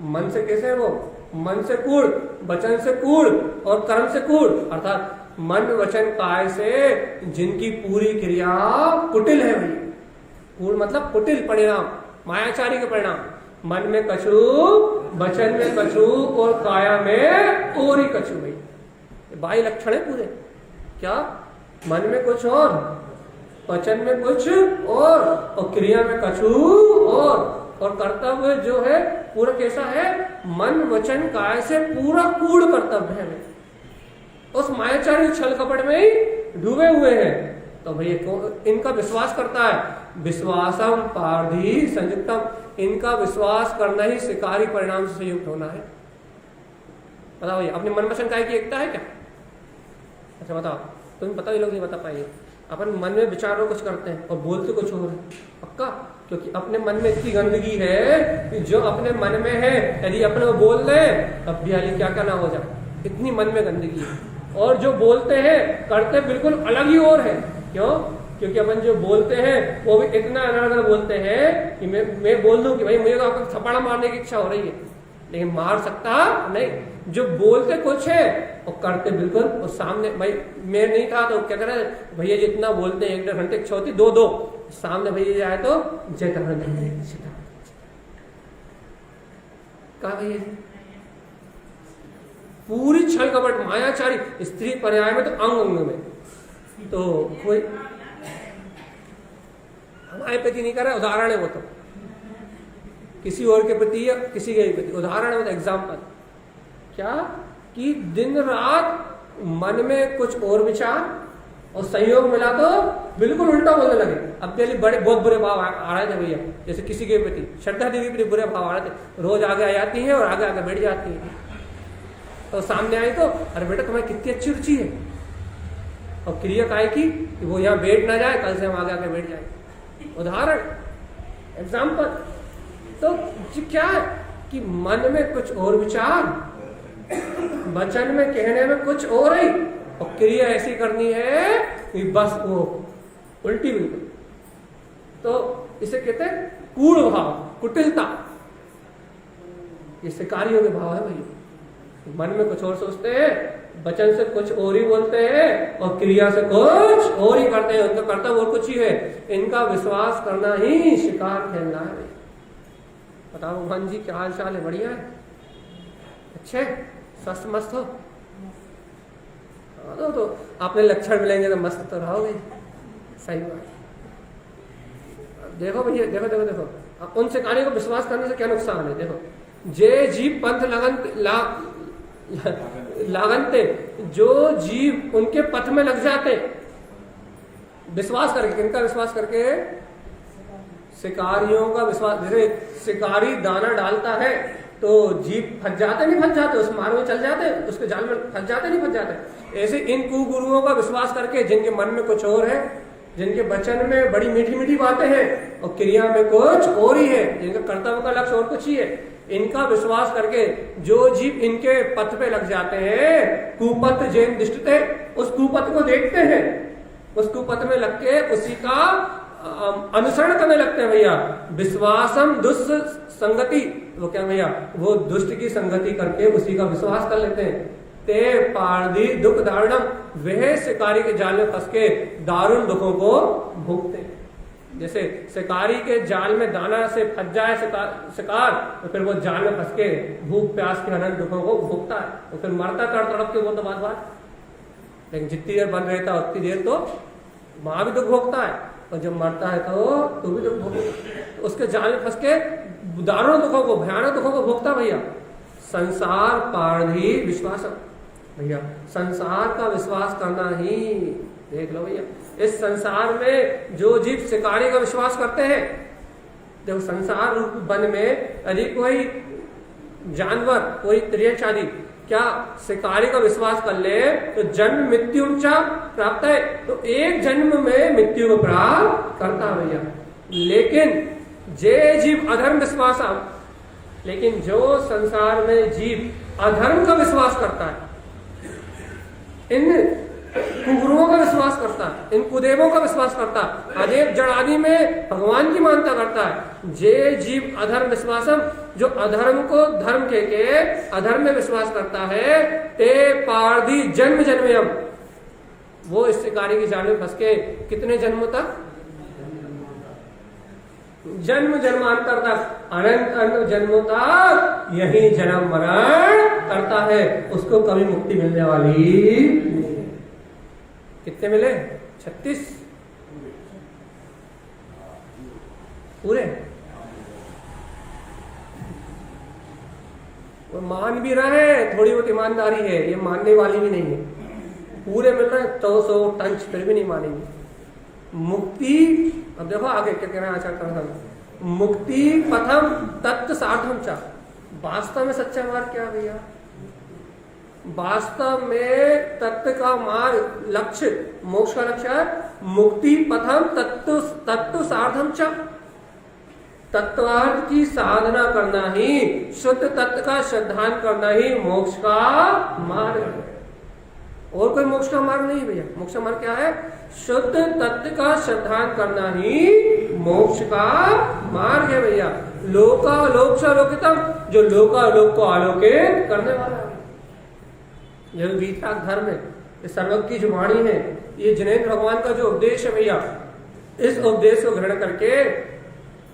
मन से कैसे है वो? मन से कूड़, वचन से कूड़ और कर्म से कूड़, अर्थात मन वचन काय से जिनकी पूरी क्रिया कुटिल है भाई। कूड़ मतलब कुटिल परिणाम, मायाचारी के परिणाम। मन में कछु, वचन में कछु और काया में और ही कछु भाई। बाई लक्षण है पूरे। क्या? मन में कुछ और, वचन में कुछ और क्रिया में कछु और कर्तव्य जो है पूरा कैसा है? मन वचन काय से पूरा कूड़ कर्तव्य है। उस मायाचारी छल कपट में ही डूबे हुए हैं। तो भैया इनका विश्वास करता है, विश्वासम पारधी संयुक्तम, इनका विश्वास करना ही शिकारी परिणाम से संयुक्त होना है। बताओ भैया, अपने मन वचन काय की एकता है क्या? अच्छा बताओ, तुम्हें पता, ये लोग नहीं बता पाएंगे। अपन मन में विचारों कुछ करते हैं और बोलते कुछ और पक्का, क्योंकि अपने मन में इतनी गंदगी है कि जो अपने मन में है यदि अपने को बोल दे तब भी हाली क्या क्या ना हो जाए, इतनी मन में गंदगी है। और जो बोलते हैं करते बिल्कुल अलग ही और है। क्यों? क्योंकि अपन जो बोलते हैं वो भी इतना अलग बोलते हैं कि मैं बोल दूं कि भाई मुझे तो आपको थप्पड़ मारने की इच्छा हो रही है, लेकिन मार सकता नहीं। जो बोलते कुछ है और करते बिल्कुल, और सामने भाई मैं नहीं था तो क्या करे भैया जितना बोलते हैं 1-1.5 घंटे इच्छा होती 2-2, सामने भैया जाए तो जय कहा भैया पूरी छल कपट मायाचारी स्त्री पर्याय में तो अंग अंग में, तो कोई हमारे प्रति नहीं कर रहा, उदाहरण है वो तो किसी और के प्रति या किसी के प्रति उदाहरण है, वो तो एग्जाम्पल। क्या कि दिन रात मन में कुछ और विचार और संयोग मिला तो बिल्कुल उल्टा बोलने लगे। अब पहले बड़े बहुत बुरे भाव आ रहे थे भैया, जैसे किसी के प्रति श्रद्धा देवी के प्रति बुरे भाव आ रहे थे, रोज आगे आ जाती है और आगे आगे बैठ जाती है, तो सामने आई तो अरे बेटा तुम्हारी कितनी अच्छी रुचि है, और क्रिया काय की कि वो यहाँ बैठ ना जाए, कल से हम आगे आगे बैठ जाए। उदाहरण एग्जाम्पल। तो क्या है कि मन में कुछ और विचार, वचन में कहने में कुछ और ही, और क्रिया ऐसी करनी है कि बस वो उल्टी बिल्कुल। तो इसे कहते हैं कूढ़ भाव, कुटिलता। ये शिकारियों के भाव है भैया। मन में कुछ और सोचते हैं, वचन से कुछ और ही बोलते हैं और क्रिया से कुछ और ही करते हैं, उनका कर्तव्य और कुछ ही है। इनका विश्वास करना ही शिकार खेलना है। बताओ भगवान जी क्या हाल चाल है? बढ़िया है, अच्छे स्वस्थ मस्त हो? तो आपने लक्षण मिलेंगे तो मस्त तो रहोगे, सही बात। देखो भैया देखो देखो देखो उन शिकारियों को विश्वास करने से क्या नुकसान है? देखो जे जीव पंथ लागनते, जो जीव उनके पथ में लग जाते विश्वास करके। किनका विश्वास करके? शिकारियों का विश्वास। जैसे शिकारी दाना डालता है तो जीव फंस जाते नहीं फंस जाते, उस मार्ग में चल जाते, उसके जाल में फंस जाते नहीं फंस जाते। ऐसे इन कुगुरुओं का विश्वास करके, जिनके मन में कुछ और है, जिनके वचन में बड़ी मीठी मीठी बातें हैं और क्रिया में कुछ और ही है, जिनका कर्तव्य का लक्ष्य और कुछ ही है, इनका विश्वास करके जो जीव इनके पथ पे लग जाते हैं, कुपथ जैन दृष्टते, उस कुपथ को देखते हैं, उस कुपथ में लग के उसी का अनुसरण करने लगते हैं भैया। विश्वासम दुष्ट संगति, वो क्या भैया? वो दुष्ट की संगति करके उसी का विश्वास कर लेते हैं। ते पारदी दुख दारुणम, वह शिकारी के जाल में फंस के दारुण दुखों को भोगते हैं। जैसे शिकारी के जाल में दाना से फंस जाए शिकार, तो फिर वो जाल में फंस के भूख प्यास के अनंत दुखों को भोगता है, तो फिर मरता तड़प के वो तो बात। लेकिन जितनी देर बंद रहता है उतनी देर तो वहां भी दुख भोगता है, और जब मरता है तो भी दुख भोगता है। तो उसके जाल में फंस के दारुण दुखों को, भयानक दुखों को भोगता भैया। संसार पारधी विश्वास भैया, संसार का विश्वास करना ही, देख लो भैया, इस संसार में जो जीव शिकारी का विश्वास करते हैं, जब संसार रूप वन में यदि कोई जानवर, कोई त्रियक्ष आदि क्या शिकारी का विश्वास कर ले तो जन्म मृत्यु प्राप्त है, तो एक जन्म में मृत्यु को प्राप्त करता है भैया। लेकिन जे जीव अधर्म विश्वास, लेकिन जो संसार में जीव अधर्म का विश्वास करता है, इन कुगुरुओं का विश्वास करता है, इन कुदेवों का विश्वास करता है, अदेव जड़ आदि में भगवान की मानता करता है, जे जीव अधर्म विश्वासम, जो अधर्म को धर्म के अधर्म में विश्वास करता है, ते पारधी जन्म जन्मयम, वो इस शिकारी की जाल में फंस के कितने जन्मों तक? जन्म जन्मांतर तक, अनंत अनंत जन्मों तक यही जन्म मरण करता है, उसको कभी मुक्ति मिलने वाली। कितने मिले? 36 पूरे। वो मान भी रहे, थोड़ी बहुत ईमानदारी है, ये मानने वाली भी नहीं है, पूरे मिल रहे हैं 100 टंच, फिर भी नहीं मानेंगे। मुक्ति, अब देखो आगे क्या कहना है आचार्य का, मुक्ति पथम तत्व साधम चा, वास्तव में सच्चा मार्ग क्या भैया? वास्तव में तत्व का मार्ग, लक्ष्य, मोक्ष का लक्ष्य है मुक्ति पथम तत्व साधम चा, तत्वार्थ की साधना करना ही, शुद्ध तत्व का श्रद्धान करना ही मोक्ष का मार्ग है। और कोई मोक्ष का मार्ग नहीं भैया। मोक्ष का मार्ग क्या है? शुद्ध तत्व का श्रद्धान करना ही मोक्ष का मार्ग है भैया। लोकालोक से लोकितम, जो लोकालोक को आलोकित करने वाला है। यह वीतराग धर्म है, ये सर्वज्ञ की जो वाणी है, ये जिनेंद्र भगवान का जो उपदेश है भैया, इस उपदेश को ग्रहण करके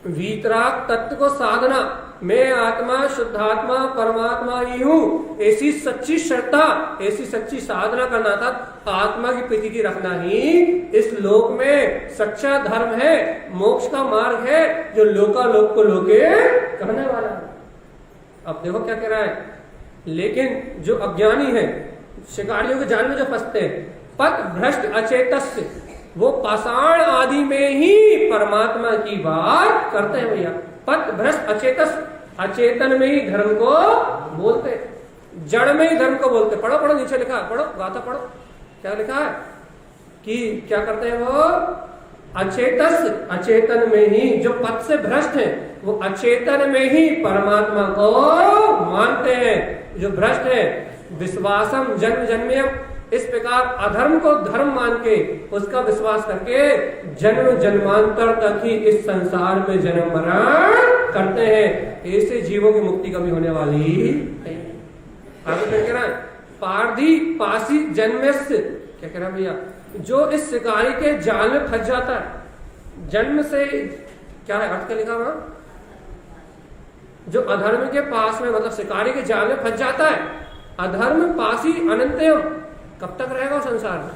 वीतराग तत्व को साधना, मैं आत्मा शुद्धात्मा परमात्मा ही हूं, ऐसी सच्ची श्रद्धा, ऐसी सच्ची साधना करना था। आत्मा की प्रीति की रखना ही इस लोक में सच्चा धर्म है, मोक्ष का मार्ग है, जो लोकालोक को लोके करने वाला है। अब देखो क्या कह रहा है, लेकिन जो अज्ञानी है, शिकारियों के जाल में जो फंसते हैं, पथ भ्रष्ट अचेतस्य, वो पाषाण आदि में ही परमात्मा की बात करते हैं भैया। पथ भ्रष्ट अचेतस, अचेतन में ही धर्म को बोलते, जड़ में ही धर्म को बोलते। पढ़ो पढ़ो, नीचे लिखा, पढ़ो गाथा पढ़ो, क्या लिखा है कि क्या करते हैं वो? अचेतस, अचेतन में ही, जो पथ से भ्रष्ट है वो अचेतन में ही परमात्मा को मानते हैं। जो भ्रष्ट है, विश्वासम जन्म जन्मयम, इस प्रकार अधर्म को धर्म मान के उसका विश्वास करके जन्म जन्मांतर तक ही इस संसार में जन्म मरण करते हैं। ऐसे जीवों की मुक्ति कभी होने वाली नहीं। आगे क्या कह रहा है? पारधी पासी जन्मस्य, क्या कह रहा है भैया? जो इस शिकारी के जाल में फंस जाता है, जन्म से क्या है अर्थ क्या लिखा वहां? जो अधर्म के पास में, मतलब शिकारी के जाल में फंस जाता है, अधर्म पासी अनंतयम, कब तक रहेगा वो संसार में?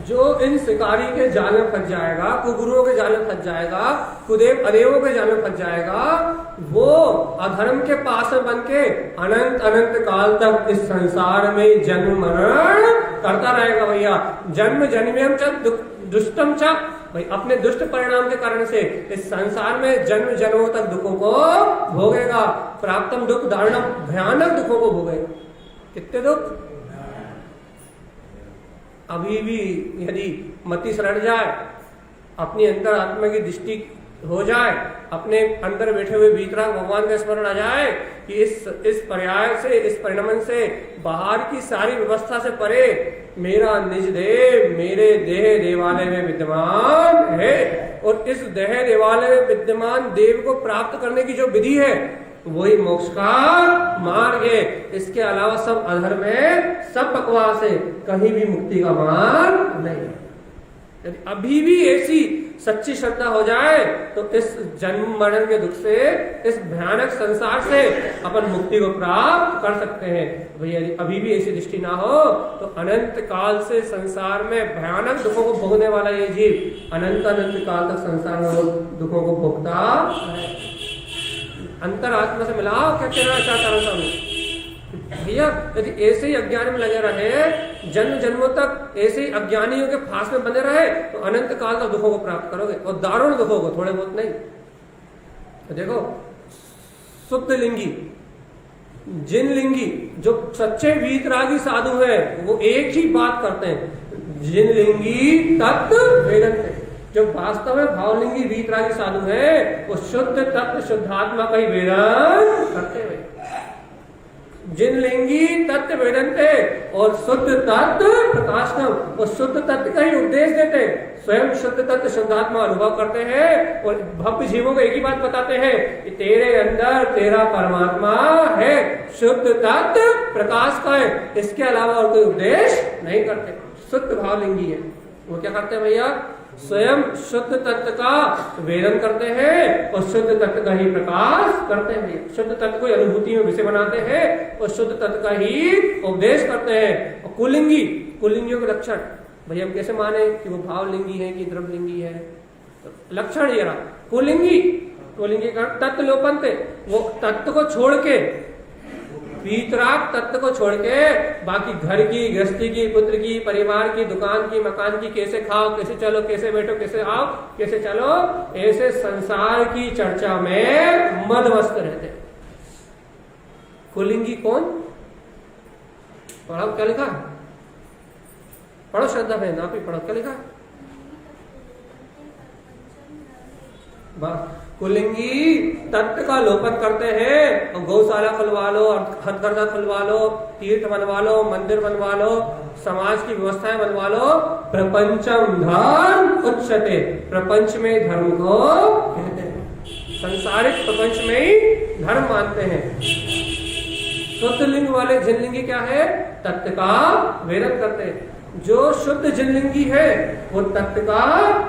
जो इन शिकारी के जाल में फंस जाएगा, कुगुरुओं के जाल में फंस जाएगा, कुदेव अदेवों के जाल में फंस जाएगा, वो अधर्म के पास में बन के अनंत अनंत काल तक इस संसार में जन्म मरण करता रहेगा भैया। जन्म जन्मयम च दुष्टम च, भाई अपने दुष्ट परिणाम के कारण से इस संसार में जन्म जन्मों तक दुखों को भोगेगा। प्राप्तम दुख धारणम, भयानक दुखों को भोगेगा। कितने दुख? अभी भी यदि मति सड़ जाए, अपनी अंतर आत्मा की दृष्टि हो जाए, अपने अंदर बैठे हुए वीतराग भगवान का स्मरण आ जाए कि इस पर्याय से, इस परिणमन से, बाहर की सारी व्यवस्था से परे मेरा निज देव मेरे देह देवालय में विद्यमान है, और इस देह देवालय में विद्यमान देव को प्राप्त करने की जो विधि है वही मोक्ष का मार्ग है। इसके अलावा सब अधर्म है, सब बकवास है, कहीं भी मुक्ति का मार्ग नहीं। यदि अभी भी ऐसी सच्ची श्रद्धा हो जाए तो इस जन्म मरण के दुख से, इस भयानक संसार से अपन मुक्ति को प्राप्त कर सकते हैं। भैया यदि अभी भी ऐसी दृष्टि ना हो तो अनंत काल से संसार में भयानक दुखों को भोगने वाला ये जीव अनंत अनंत काल तक संसार में दुखों को भोगता है। अंतर आत्मा से मिलाओ, क्या कहना चाहता हूं भैया? यदि ऐसे ही अज्ञान में लगे रहे, जन्म जन्मों तक ऐसे ही अज्ञानियों के फांस में बने रहे, तो अनंत काल तक दुखों को प्राप्त करोगे, और दारुण दुखों को, थोड़े बहुत नहीं। तो देखो, शुद्ध लिंगी, जिन लिंगी, जो सच्चे वीतरागी साधु है, वो एक ही बात करते हैं, जिन लिंगी तत्व वेदन्ते। जो वास्तव में भावलिंगी वीतरागी साधु है, वो शुद्ध तत्व शुद्धात्मा का ही वेदन करते हुए, जिन लिंगी तत्व वेदनते और शुद्ध तत्व प्रकाशनम, वो शुद्ध तत्व का ही उपदेश देते, स्वयं शुद्ध तत्व शुद्धात्मा अनुभव करते हैं, और भक्त जीवों को एक ही बात बताते हैं कि तेरे अंदर तेरा परमात्मा है, शुद्ध तत्व प्रकाश का है, इसके अलावा और कोई उपदेश नहीं करते। शुद्ध भावलिंगी है, वो क्या करते हैं भैया? स्वयं शुद्ध तत्व का वेदन करते हैं और शुद्ध तत्व का ही प्रकाश करते हैं। शुद्ध तत्व को अनुभूति में विषय बनाते हैं और शुद्ध तत्व का ही उपदेश करते हैं। और कुलिंगी, कुलिंगियों के लक्षण भैया हम कैसे माने कि वो भावलिंगी है कि द्रव्यलिंगी है? तो लक्षण ये रहा, कुलिंगी, कुलिंगी का तत्व लोपन थे, वो तत्व को छोड़ के, वीतराग तत्व को छोड़ के बाकी घर की, गृहस्थी की, पुत्र की, परिवार की, दुकान की, मकान की, कैसे खाओ, कैसे चलो, कैसे बैठो, कैसे आओ, कैसे चलो, ऐसे संसार की चर्चा में मदमस्त रहते। कुलिंगी कौन? पढ़ो क्या लिखा? पढ़ो श्रद्धा बहन, आप ही पढ़ो, क्या लिखा? बस कुलिंगी तत्व का लोपन करते हैं और गौशाला खुलवा लो, हथकरघा खुलवा लो, तीर्थ बनवा लो, मंदिर बनवा लो, समाज की व्यवस्थाएं बनवा लो। प्रपंचम धर्म उच्चते, प्रपंच में धर्म को कहते हैं। संसारिक प्रपंच में ही धर्म मानते हैं। शुद्ध लिंग वाले जिनलिंगी क्या है? तत्व का वेदन करते हैं। जो शुद्ध जिनलिंगी है वो तत्व का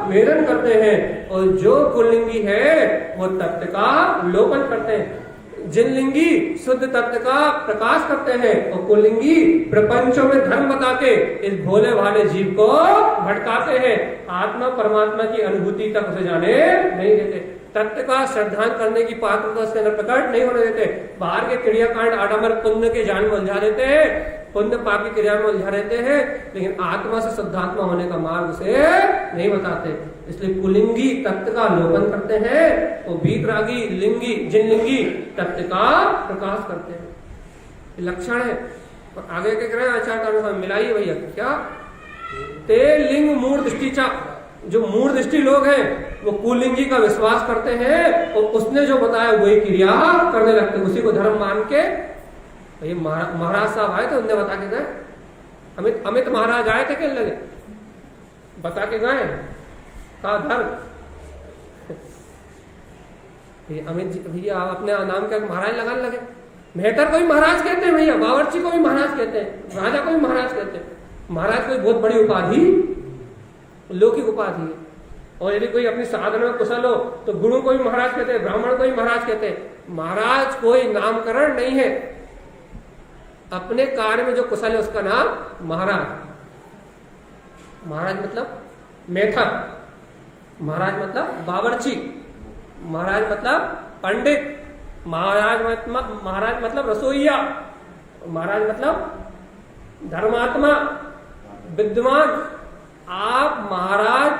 वेदन करते हैं और जो कुलिंगी है वो तत्व का लोपन करते हैं। जिनलिंगी शुद्ध तत्व का प्रकाश करते हैं और कुलिंगी प्रपंचों में धर्म बता के इस भोले भाले जीव को भटकाते हैं। आत्मा परमात्मा की अनुभूति तक उसे जाने नहीं देते। तत्व का श्रद्धान करने की पात्रता उसके अंदर प्रकट नहीं होने देते। बाहर के क्रियाकांड आडंबर पुण्य के जान में उलझा देते हैं, पुण्य पाप की क्रिया में उलझा देते हैं, लेकिन आत्मा से शुद्धात्मा होने का मार्ग उसे नहीं बताते। इसलिए कुलिंगी तत्व का लोपन करते हैं और वीतरागी लिंगी जिनलिंगी तत्व का प्रकाश करते हैं। ये लक्षण है। और आगे क्या कह रहे हैं आचार्य? मिलाइए भैया, क्या ते लिंग मूढ़ दृष्टिचा, जो मूढ़ दृष्टि लोग हैं वो कुलिंगी का विश्वास करते हैं और उसने जो बताया वही क्रिया करने लगते हैं, उसी को धर्म मान के। ये महाराज साहब आए थे, उनने बता के गए। अमित महाराज आए थे, क्या लगे बता के गए का धर्म। अमित जी भैया आप अपने नाम के महाराज लगाने लगे। मेहतर को भी महाराज कहते हैं भैया, बावर्ची को भी महाराज कहते हैं, राजा को भी महाराज कहते हैं। महाराज कोई बहुत बड़ी उपाधि, लौकिक उपाधि है। और यदि कोई अपनी साधना में कुशल हो तो गुरु को भी महाराज कहते हैं, ब्राह्मण को भी महाराज कहते हैं। महाराज कोई नामकरण नहीं है, अपने कार्य में जो कुशल है उसका नाम महाराज। महाराज मतलब मेथर, महाराज मतलब बावर्ची, महाराज मतलब पंडित, महाराज मतलब रसोईया, महाराज मतलब धर्मात्मा, विद्वान। आप महाराज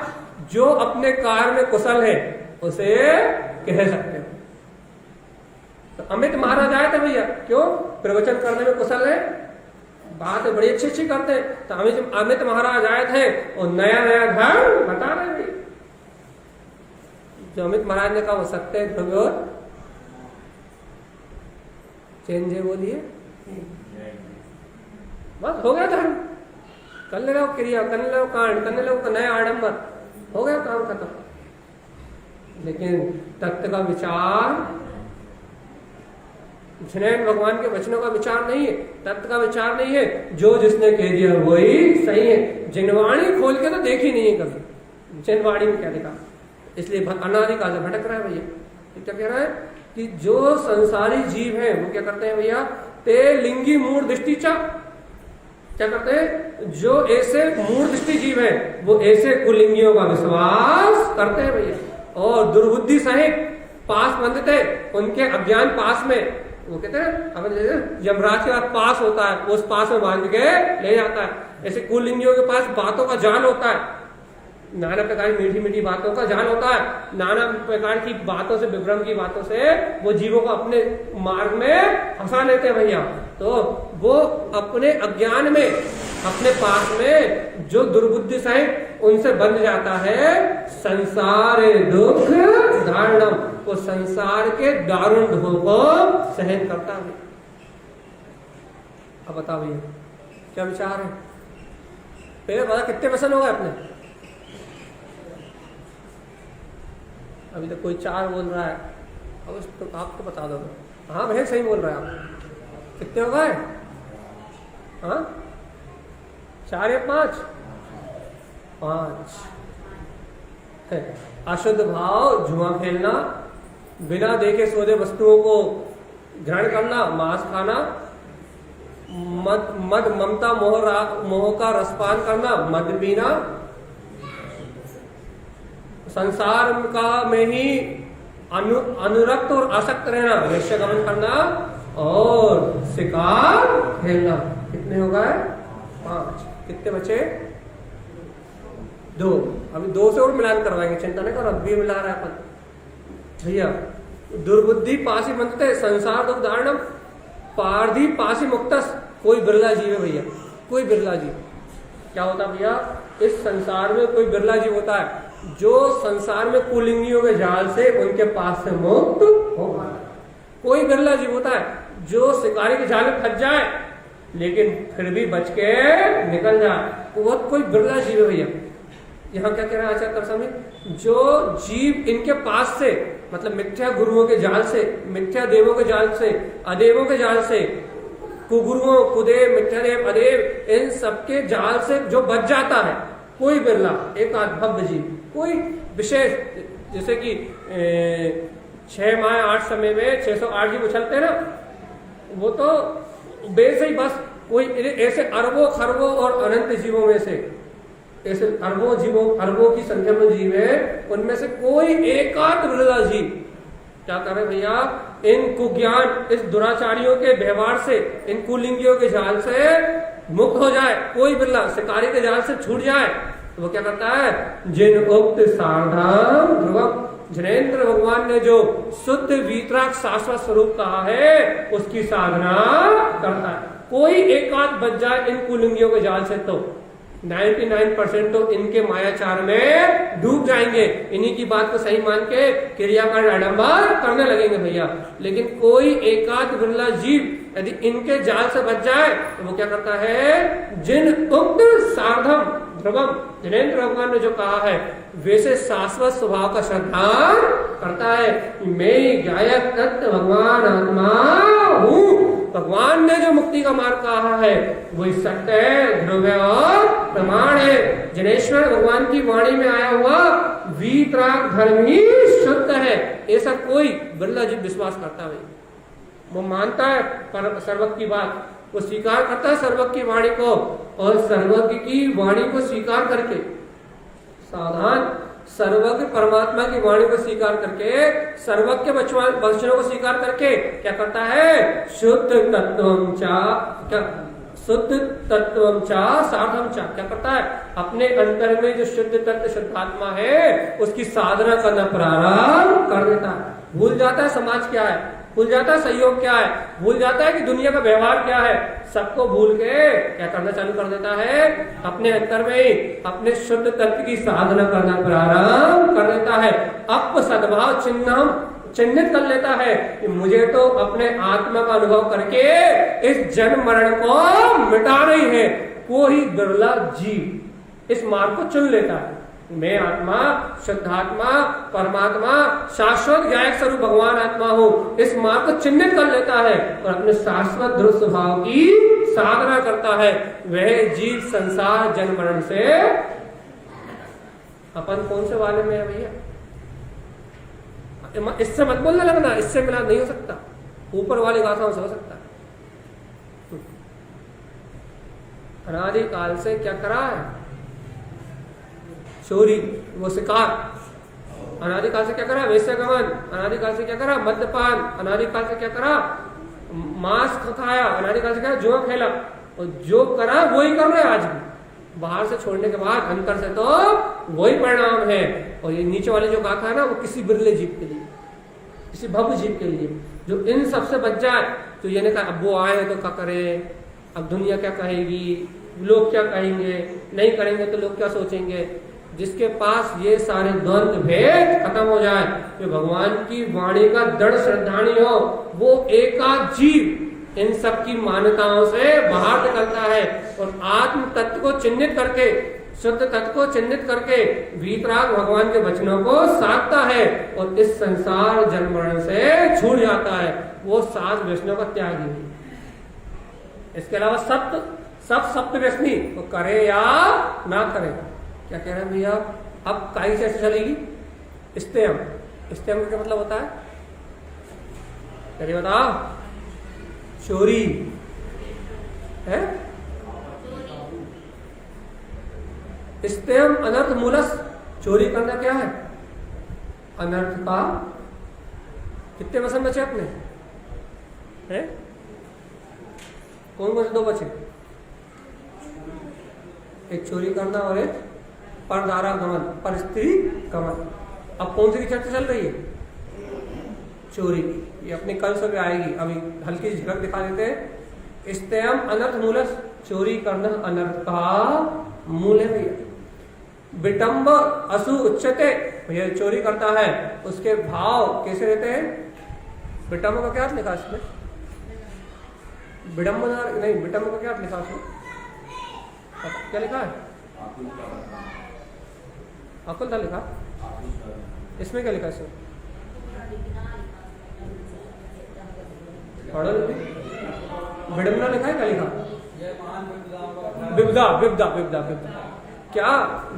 जो अपने कार्य में कुशल है उसे कह सकते हो। तो अमित महाराज आए थे भैया, क्यों? प्रवचन करने में कुशल है, बात बड़ी अच्छी अच्छी करते हैं। तो अमित महाराज आए थे और नया नया धर्म बता रहे थे। जो अमित महाराज ने कहा वो सत्य है, ध्रुव और चेंज है, बोलिए बस हो गया धर्म। कर ले लो क्रिया, कर ले लो कांड, कर ले लो नया आडंबर, हो गया काम खत्म। लेकिन तत्व का विचार, जिन्हें भगवान के वचनों का विचार नहीं है, तत्व का विचार नहीं है, जो जिसने कह दिया वही सही है। जिनवाणी खोल के तो देखी नहीं है कभी, जिनवाणी में क्या लिखा। इसलिए अनादिकाल से भटक रहा है भैया। क्या कह रहा है कि जो संसारी जीव है वो क्या करते हैं भैया? ते लिंगी मूढ़ दृष्टिचा, क्या करते हैं? जो ऐसे मूढ़ दृष्टि जीव है वो ऐसे कुलिंगियों का विश्वास करते हैं भैया। और दुर्बुद्धि सहित पास बंधते, उनके अज्ञान पास में, वो कहते हैं अब यमराज के बाद पास होता है, उस पास में बांध के ले जाता है। ऐसे कुलिंगियों के पास बातों का जाल होता है, नाना प्रकार की मीठी मीठी बातों का जाल होता है। नाना प्रकार की बातों से, विभ्रम की बातों से वो जीवों को अपने मार्ग में फंसा लेते हैं भैया। तो वो अपने अज्ञान में, अपने पास में जो दुर्बुद्धि सहित उनसे बंध जाता है। संसार दुख धारणम, वो संसार के दारुण दुखों को सहन करता है। अब बताओ भैया क्या विचार है? पहले पता कितने प्रश्न हो गए अपने? अभी तक कोई 4 बोल रहा है, अब उसको आपको बता दो। हाँ भैया सही बोल रहा है आप। कितने हो गए? हाँ 4 या 5? 5 है। अशुद्ध भाव, जुआ खेलना, बिना देखे सोचे वस्तुओं को ग्रहण करना, मांस खाना, मद ममता मोह का रसपान करना, मद पीना, संसार का में ही अनुरक्त और आसक्त रहना, वैश्य गमन करना और शिकार खेलना। कितने हो गए? 5। कितने बचे? 2। अभी 2 से और मिलान करवाएंगे, चिंता नहीं करो, अभी मिला रहा है अपन भैया। दुर्बुद्धि पासी बनते, संसार दुख धारणम, पारधी पासी मुक्तस। कोई बिरला जीव है भैया, कोई बिरला जीव। क्या होता है भैया? इस संसार में कोई बिरला जीव होता है जो संसार में कुलिंगियों के जाल से उनके पास से मुक्त हो पाता है। कोई बिरला जीव होता है जो शिकारी के जाल में फंस जाए लेकिन फिर भी बच के निकल जाए, वो कोई बिरला जीव है भैया। यहाँ क्या कह रहा है आचार्य तरस्वामी, जो जीव इनके पास से मतलब मिथ्या गुरुओं के जाल से, मिथ्या देवों के जाल से, अदेवों के जाल से, कुगुरुओं, कुदेव, मिथ्यादेव, अदेव, इन सबके जाल से जो बच जाता है, कोई बिरला एक आध भव्य जीव, कोई विशेष, जैसे कि 6 माह 8 समय में 608 जीव उछलते हैं ना, वो तो बेस ही बस कोई ऐसे अरबों खरबों और अनंत जीवों में से, ऐसे अरबों जीवों, अरबों की संख्या में जीव है, उनमें से कोई एकाध बिरला जीव क्या करे भैया, इन कुज्ञान, इस दुराचारियों के व्यवहार से, इन कुलिंगियों के जाल से मुक्त हो जाए। कोई बिरला शिकारी के जाल से छूट जाए तो वो क्या करता है, जिन उक्त सारधाम ध्रुवम, जिनेन्द्र भगवान ने जो शुद्ध वीतराग शाश्वत स्वरूप कहा है उसकी साधना करता है। कोई एक आध बच जाए इन कुलिंगियों के जाल से तो 99% तो इनके मायाचार में डूब जाएंगे, इन्हीं की बात को सही मान के क्रिया का आडंबर करने लगेंगे भैया। लेकिन कोई एकाध बिरला जीव यदि इनके जाल से बच जाए तो वो क्या करता है, जिन उक्त सार्धम ध्रुवम, जिनेन्द्र भगवान ने जो कहा है वैसे शाश्वत स्वभाव का श्रद्धान करता है। मैं गायक तत्व भगवान आत्मा हूँ, भगवान ने जो मुक्ति का मार्ग कहा है वही सत्य है, ध्रुव और प्रमाण है। जनेश्वर भगवान की वाणी में आया हुआ वीतराग धर्म ही शुद्ध है, ऐसा कोई बिरला जीव विश्वास करता है। वो मानता है सर्वज्ञ की बात, वो स्वीकार करता है सर्वज्ञ की वाणी को, और सर्वज्ञ की वाणी को स्वीकार करके, सावधान, सर्वज्ञ परमात्मा की वाणी को स्वीकार करके, सर्वज्ञ के वचनों को स्वीकार करके क्या करता है, शुद्ध तत्वम चा, क्या शुद्ध तत्वम चा साधम चा, क्या करता है, अपने अंतर में जो शुद्ध तत्व शुद्धात्मा है उसकी साधना करना प्रारंभ कर देता है। भूल जाता है समाज क्या है, भूल जाता है सहयोग क्या है, भूल जाता है कि दुनिया का व्यवहार क्या है, सबको भूल के क्या करना चालू कर देता है, अपने अंतर में अपने शुद्ध तत्व की साधना करना प्रारंभ कर देता है। अप सद्भाव चिन्हित कर लेता है कि मुझे तो अपने आत्मा का अनुभव करके इस जन्म मरण को मिटाना ही है। कोई बिरला जीव इस मार्ग को चुन लेता है, मैं आत्मा, शुद्धात्मा, परमात्मा, शाश्वत ज्ञायक स्वरूप भगवान आत्मा हूँ, इस मार्ग को चिन्हित कर लेता है और अपने शाश्वत ध्रुव स्वभाव की साधना करता है। वह जीव संसार जन्म मरण से, अपन कौन से वाले में है भैया, इससे मत बोलने लगना, इससे मिला नहीं हो सकता, ऊपर वाली गाथाओं से हो सकता है। अनादि काल से क्या करा है, चोरी, वो शिकार, अनादिकाल से क्या करा, वैश्यगमन, अनादिकाल से क्या करा, मद्यपान, अनादिकाल से क्या करा, मांस खाया, अनादिकाल से क्या, जुआ खेला, और जो करा वही कर रहे आज भी। बाहर से छोड़ने के बाद अंतर से तो वही परिणाम है। और ये नीचे वाले जो गाथा है ना, वो किसी बिरले जीव के लिए, किसी भव्य जीव के लिए जो इन सबसे बच जाए, तो ये नहीं कहा अब वो आए तो क्या करे, अब दुनिया क्या कहेगी, लोग क्या कहेंगे, नहीं करेंगे तो लोग क्या सोचेंगे। जिसके पास ये सारे द्वंद्व भेद खत्म हो जाए, जो भगवान की वाणी का दृढ़ श्रद्धानी हो, वो एकाध जीव इन सब की मान्यताओं से बाहर निकलता है और आत्म तत्व को चिन्हित करके, शुद्ध तत्व को चिन्हित करके वीतराग भगवान के वचनों को साधता है और इस संसार जन्म मरण से छूट जाता है। वो सात व्यसनों का त्यागी है। इसके अलावा सब सप्त व्यसनी वो करे या ना करे। क्या कह रहे हैं भैया, अब काई से चलेगी, इस्तेम का क्या मतलब होता है, चलिए बताओ, चोरी है, इस्तेम अनर्थ मूलस, चोरी करना क्या है, अनर्थ का। कितने वचन बचे अपने हैं, कौन कौन से दो बचे, एक चोरी करना और एक परदारा गमन, पर स्त्री गमन। अब कौन सी की चर्चा चल रही है, चोरी की। ये अपने कल से आएगी, अभी हल्की झलक दिखा देते हैं। इस्तेम अनर्थ मूलस, चोरी करना अनर्थ का मूल है भैया। विटम्ब असु उच्चते, ये चोरी करता है उसके भाव कैसे रहते हैं? विटम्ब का क्या अर्थ लिखा इसमें? विडम्बना नहीं, विटम्ब का क्या अर्थ लिखा इसमें? क्या लिखा है? अकुलता लिखा। इसमें क्या लिखा है? इसमें विडम्बना लिखा है, क्या लिखा? विपदा विपदा विपदा विपदा। क्या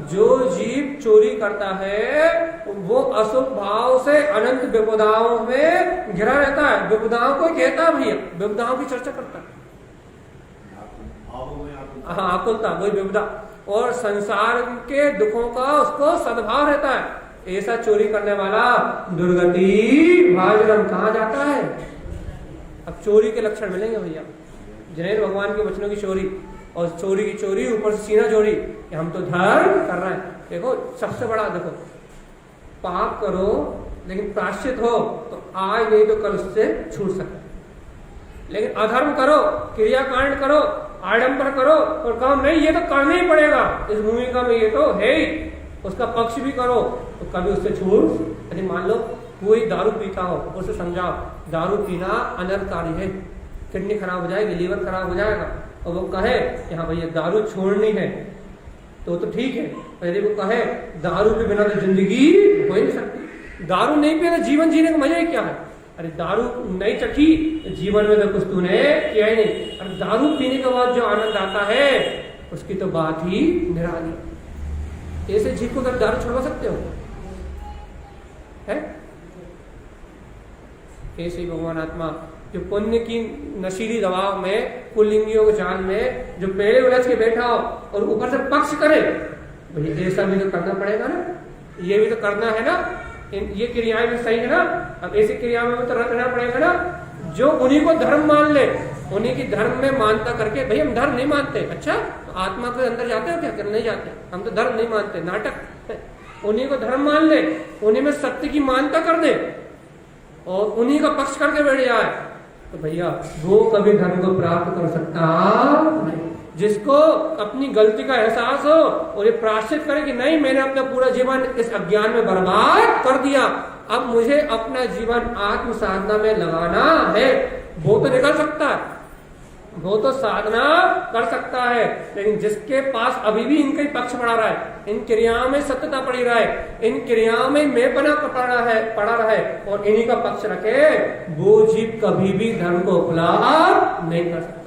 जो जीव चोरी करता है वो अशुभ भाव से अनंत विपदाओं में घिरा रहता है। विपदाओं को कहता भी है, विपदाओं की चर्चा करता है। हाँ, आकुलता वही विपदा। और संसार के दुखों का उसको सद्भाव रहता है। ऐसा चोरी करने वाला दुर्गति भाजनम कहाँ जाता है? अब चोरी के लक्षण मिलेंगे भैया, जिनेन्द्र भगवान के वचनों की चोरी, और चोरी की चोरी, ऊपर से सीना चोरी, कि हम तो धर्म कर रहे हैं। देखो सबसे बड़ा, देखो पाप करो लेकिन प्रायश्चित हो तो आज नहीं तो कल उससे छूट सकते। लेकिन अधर्म करो, क्रियाकांड करो, आडंबर करो और काम नहीं, ये तो करना ही पड़ेगा इस भूमिका में, ये तो है ही, उसका पक्ष भी करो तो कभी उससे छूट। यदि मान लो कोई दारू पीता हो, उसे समझाओ दारू पीना अनर्थकारी है, किडनी खराब हो जाएगी, लीवर खराब हो जाएगा, और वो कहे कि हाँ भैया दारू छोड़नी है तो ठीक है। यदि वो कहे दारू के बिना तो जिंदगी हो ही नहीं सकती, दारू नहीं पिए तो जीवन जीने का मजा ही क्या है? अरे दारू नहीं चखी जीवन में तो कुछ तूने किया ही नहीं। अरे दारू पीने के बाद जो आनंद आता है उसकी तो बात ही निराली। ऐसे जीव को अगर दारू छुड़वा सकते हो है? ऐसे ही भगवान आत्मा जो पुण्य की नशीली दबाव में, कुलिंगियों के जाल में जो पेड़े उलझ के बैठा हो और ऊपर से पक्ष करे, भाई ऐसा भी तो करना पड़ेगा ना, ये भी तो करना है ना, ये क्रियाएं भी सही है ना। अब ऐसी क्रिया में तो रखना पड़ेगा ना। जो उन्हीं को धर्म मान ले, उन्हीं की धर्म में मानता करके, भाई हम धर्म नहीं मानते, अच्छा तो आत्मा के अंदर जाते हो क्या? कर नहीं जाते, हम तो धर्म नहीं मानते, नाटक। उन्हीं को धर्म मान ले, उन्हीं में सत्य की मानता कर दे और उन्हीं का पक्ष करके बैठ जाए, तो भैया वो कभी धर्म को प्राप्त कर सकता नहीं। जिसको अपनी गलती का एहसास हो और ये प्रायश्चित करे कि नहीं मैंने अपना पूरा जीवन इस अज्ञान में बर्बाद कर दिया, अब मुझे अपना जीवन आत्म साधना में लगाना है, वो तो निकल सकता है, वो तो साधना कर सकता है। लेकिन जिसके पास अभी भी इनका ही पक्ष पड़ा रहा है, इन क्रियाओं में सत्यता पड़ी रहा है, इन क्रियाओं में मैं पड़ा रहा है और इन्हीं का पक्ष रखे, वो जीव कभी भी धर्म को खुला नहीं कर सकता।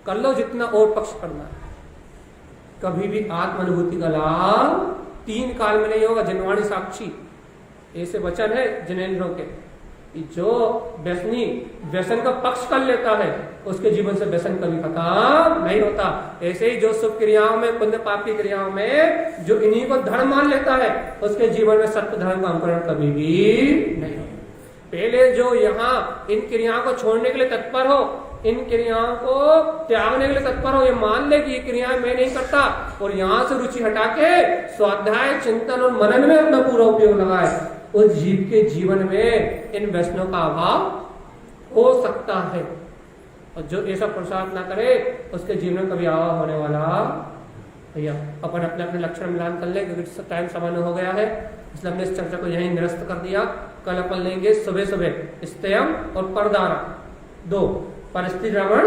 कर लो जितना और पक्ष करना है, कभी भी आत्मानुभूति का लाभ 3 काल में नहीं होगा। जनवाणी साक्षी ऐसे वचन है जिनेंद्रों के, जो व्यसनी व्यसन का पक्ष कर लेता है उसके जीवन से व्यसन कभी खत्म नहीं होता। ऐसे ही जो शुभ क्रियाओं में, पुण्य पाप की क्रियाओं में जो इन्हीं को धर्म मान लेता है उसके जीवन में सत्य धर्म का अंकुरण कभी भी नहीं होता। पहले जो यहाँ इन क्रियाओं को छोड़ने के लिए तत्पर हो, इन क्रियाओं को त्यागने के लिए तत्पर हो, ये मान ले कि ये क्रियाएं मैं नहीं करता और यहाँ से रुचि हटा के स्वाध्याय, चिंतन और मनन में अपना पूरा उपयोग लगाए, उस जीव के जीवन में इन व्यसनों का अभाव हो सकता है। और जो ऐसा प्रसाद ना करे उसके जीवन में कभी आवा होने वाला। भैया अपन अपने अपने लक्षण मिलान कर ले, क्योंकि टाइम सामान्य हो गया है, इसलिए हमने इस चर्चा को यहीं निरस्त कर दिया। कल अपन लेंगे सुबह सुबह स्तयम और परदारा, 2 परिस्थिति रमण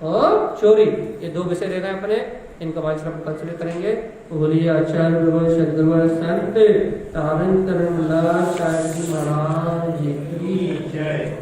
और चोरी, ये 2 विषय रह गए अपने, इनका वाचन हम कंसिडर करेंगे। बोलिए आचार्य सदगुरु संत महाराज की जय।